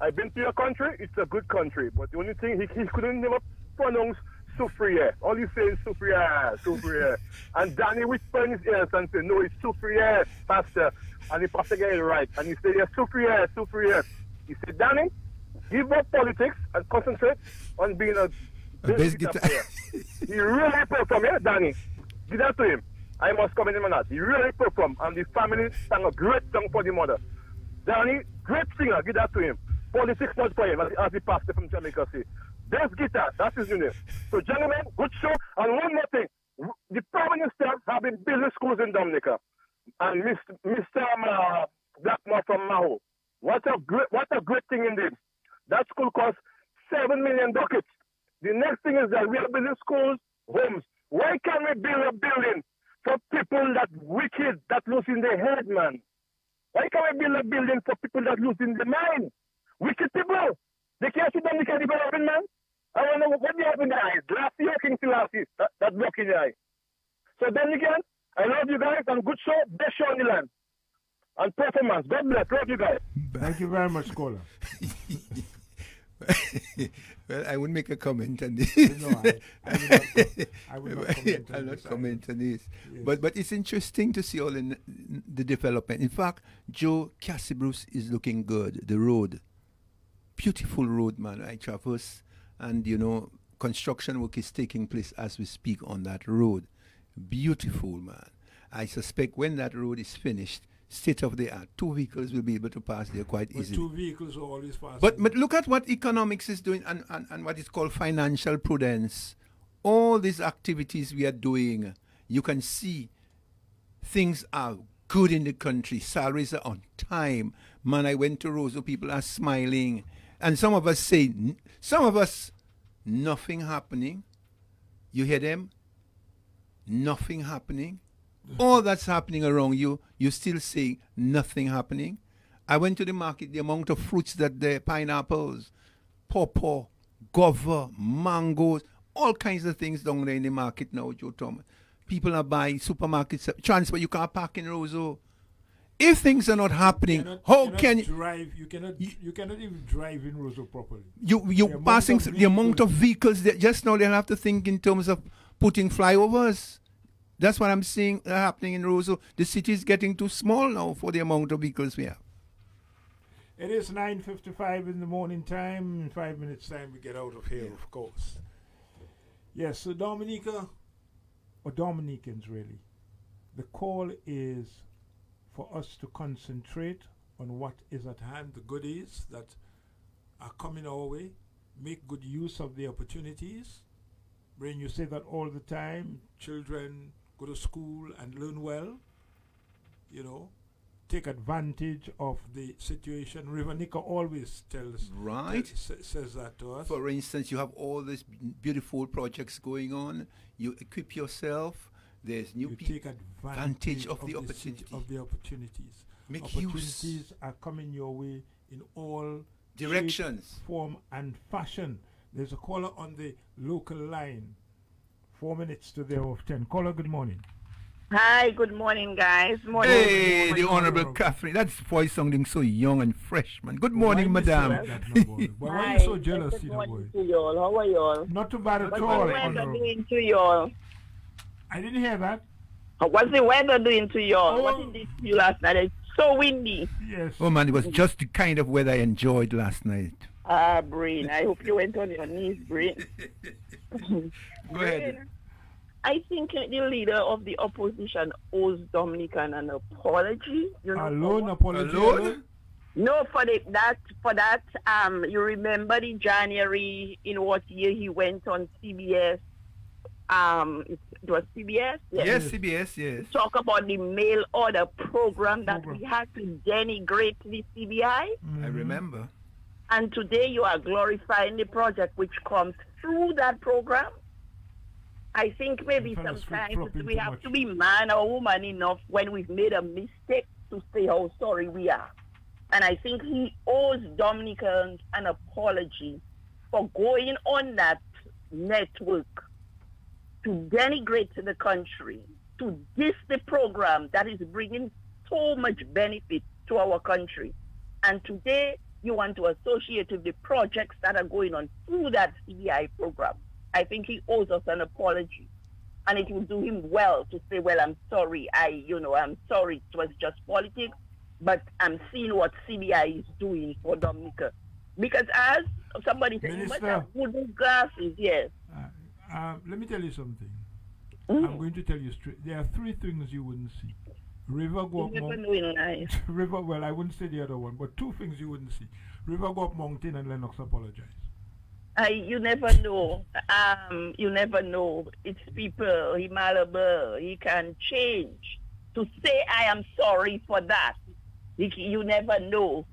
I've been to your country, it's a good country, but the only thing, he couldn't never pronounce Soufriere. All he says is Soufriere. And Danny whispered in his ears and said, no, it's Soufriere, pastor. And the pastor got it right. And he said, yeah, Soufriere. He said, Danny, give up politics and concentrate on being a bass guitar player. He really performed, yeah, Danny. Give that to him. I must commend him on that. He really performed. And the family sang a great song for the mother. Danny, great singer, give that to him. Politics not for him, as the pastor from Jamaica said. Bass guitar, that's his name. So, gentlemen, good show. And one more thing. The Prime Minister have been building schools in Dominica. And Mr. Blackmore from Maho. What a great thing indeed. That school costs 7 million ducats. The next thing is that we are building schools, homes. Why can't we build a building for people that wicked, that losing their head, man? Why can't we build a building for people that losing their mind? Wicked people. They can't see them, they can't develop, man. I wonder what they have in the eyes. Glassy or King Selassie, that block in the eye. So then again, I love you guys and good show, best show on the land. And performance. God bless. Love you guys. Thank you very much, caller. Well, I would make a comment on this. No, I would not comment on this. Yes. But it's interesting to see all the development. In fact, Joe Cassibruce is looking good. The road. Beautiful road, man. I traverse and, construction work is taking place as we speak on that road. Beautiful, man. I suspect when that road is finished, state of the art, 2 vehicles will be able to pass there quite easily. 2 vehicles will always pass. But look at what economics is doing and what is called financial prudence. All these activities we are doing, you can see things are good in the country. Salaries are on time. Man, I went to Roseau, people are smiling. And some of us, nothing happening. You hear them? Nothing happening. All that's happening around you, you still say nothing happening. I went to the market, the amount of fruits that the pineapples, pawpaw, guava, mangoes, all kinds of things down there in the market now, Joe Thomas. People are buying supermarkets, transport, you can't park in Roseau. If things are not happening, how can you drive? You cannot even drive in Roseau properly. You passing through the amount of vehicles that just now they'll have to think in terms of putting flyovers. That's what I'm seeing happening in Roseau. The city is getting too small now for the amount of vehicles we have. It is 9:55 in the morning time. In 5 minutes time we get out of here, of course. Yes, so Dominica, or Dominicans really, the call is for us to concentrate on what is at hand, the goodies that are coming our way, make good use of the opportunities. Brain, you say that all the time. Children go to school and learn well, take advantage of the situation. River Nika always says that to us. For instance, you have all these beautiful projects going on. You equip yourself. There's new people. Take advantage of the opportunities. Make opportunities use. are coming your way in all directions, shape, form, and fashion. There's a caller on the local line. 4 minutes to the hour of 10. Caller, good morning. Hi, good morning, guys. Morning. Hey, the Honorable Catherine. That voice sounding so young and fresh, man. Good morning, madam. Why are you so jealous, Good morning to y'all. How are y'all? Not too bad at all. What's the weather doing to y'all? I didn't hear that. What's the weather doing to y'all? What did it do last night? It's so windy. Yes. Oh, man, it was just the kind of weather I enjoyed last night. Brain, I hope you went on your knees, Brain. Go ahead. I think the leader of the opposition owes Dominican an apology. Alone apology? Alone? No, for that. You remember in January, in what year he went on CBS? It was CBS. Yes, CBS. Yes. Talk about the mail order program that we had to denigrate the CBI. I remember. And today you are glorifying the project which comes through that program. I think maybe sometimes we have to be man or woman enough when we've made a mistake to say how sorry we are. And I think he owes Dominicans an apology for going on that network to denigrate the country, to diss the program that is bringing so much benefit to our country. And today you want to associate with the projects that are going on through that CBI program. I think he owes us an apology, and it will do him well to say, well, I'm sorry. I'm sorry. It was just politics, but I'm seeing what CBI is doing for Dominica. Because as somebody said, you must have wooden glasses, yes. Let me tell you something. I'm going to tell you straight. There are three things you wouldn't see. River go up mountain. River, well, I wouldn't say the other one, but two things you wouldn't see. River go up mountain and Lennox apologize. You never know. You never know. It's people. He malleable. He can change. To say I am sorry for that, you never know.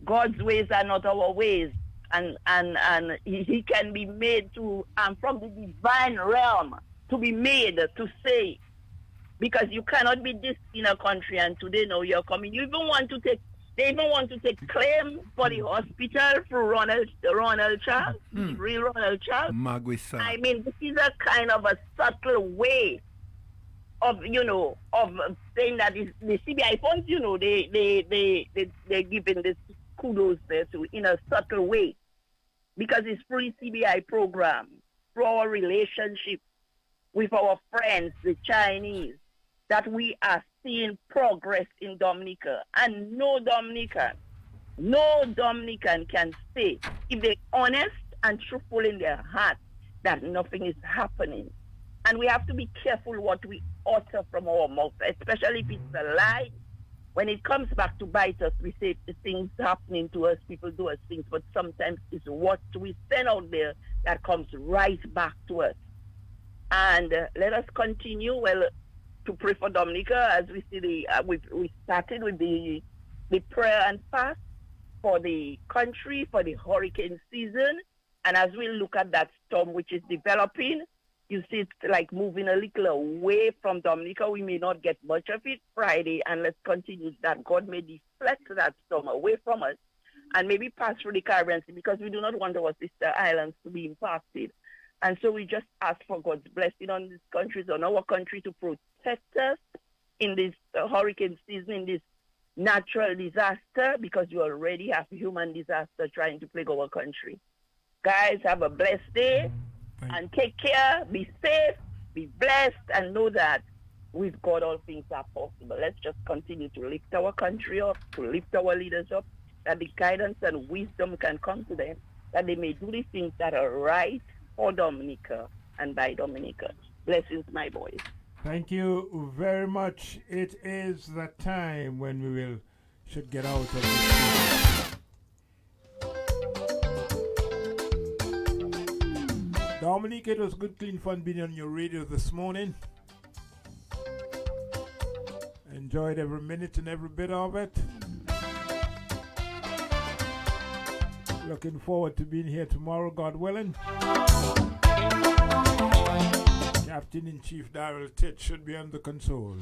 God's ways are not our ways, and he can be made to from the divine realm to be made to say, because you cannot be this in a country and today now you're coming. They even want to take claim for the hospital for Ronald Charles, real Ronald Charles. Magwisa. I mean, this is a kind of a subtle way of saying that the CBI funds, they're giving this kudos there to in a subtle way, because it's free CBI program, through our relationship with our friends, the Chinese, that we are seeing progress in Dominica. And no Dominican can say, if they're honest and truthful in their heart, that nothing is happening. And we have to be careful what we utter from our mouth, especially if it's a lie. When it comes back to bite us, we say things happening to us, people do us things, but sometimes it's what we send out there that comes right back to us. And let us continue, to pray for Dominica as we see we started with the prayer and fast for the country, for the hurricane season. And as we look at that storm which is developing, you see it's like moving a little away from Dominica. We may not get much of it Friday, and let's continue that God may deflect that storm away from us and maybe pass through the Caribbean Sea, because we do not want our sister islands to be impacted. And so we just ask for God's blessing on these countries, on our country, to protect us in this hurricane season, in this natural disaster, because you already have human disaster trying to plague our country. Guys, have a blessed day and take care, be safe, be blessed, and know that with God all things are possible. Let's just continue to lift our country up, to lift our leaders up, that the guidance and wisdom can come to them, that they may do the things that are right for Dominica and by Dominica. Blessings, my boys. Thank you very much. It is the time when we should get out of this. Dominic, it was good, clean fun being on your radio this morning. Enjoyed every minute and every bit of it. Looking forward to being here tomorrow, God willing. Captain-in-Chief Darrell Titt should be on the consoles.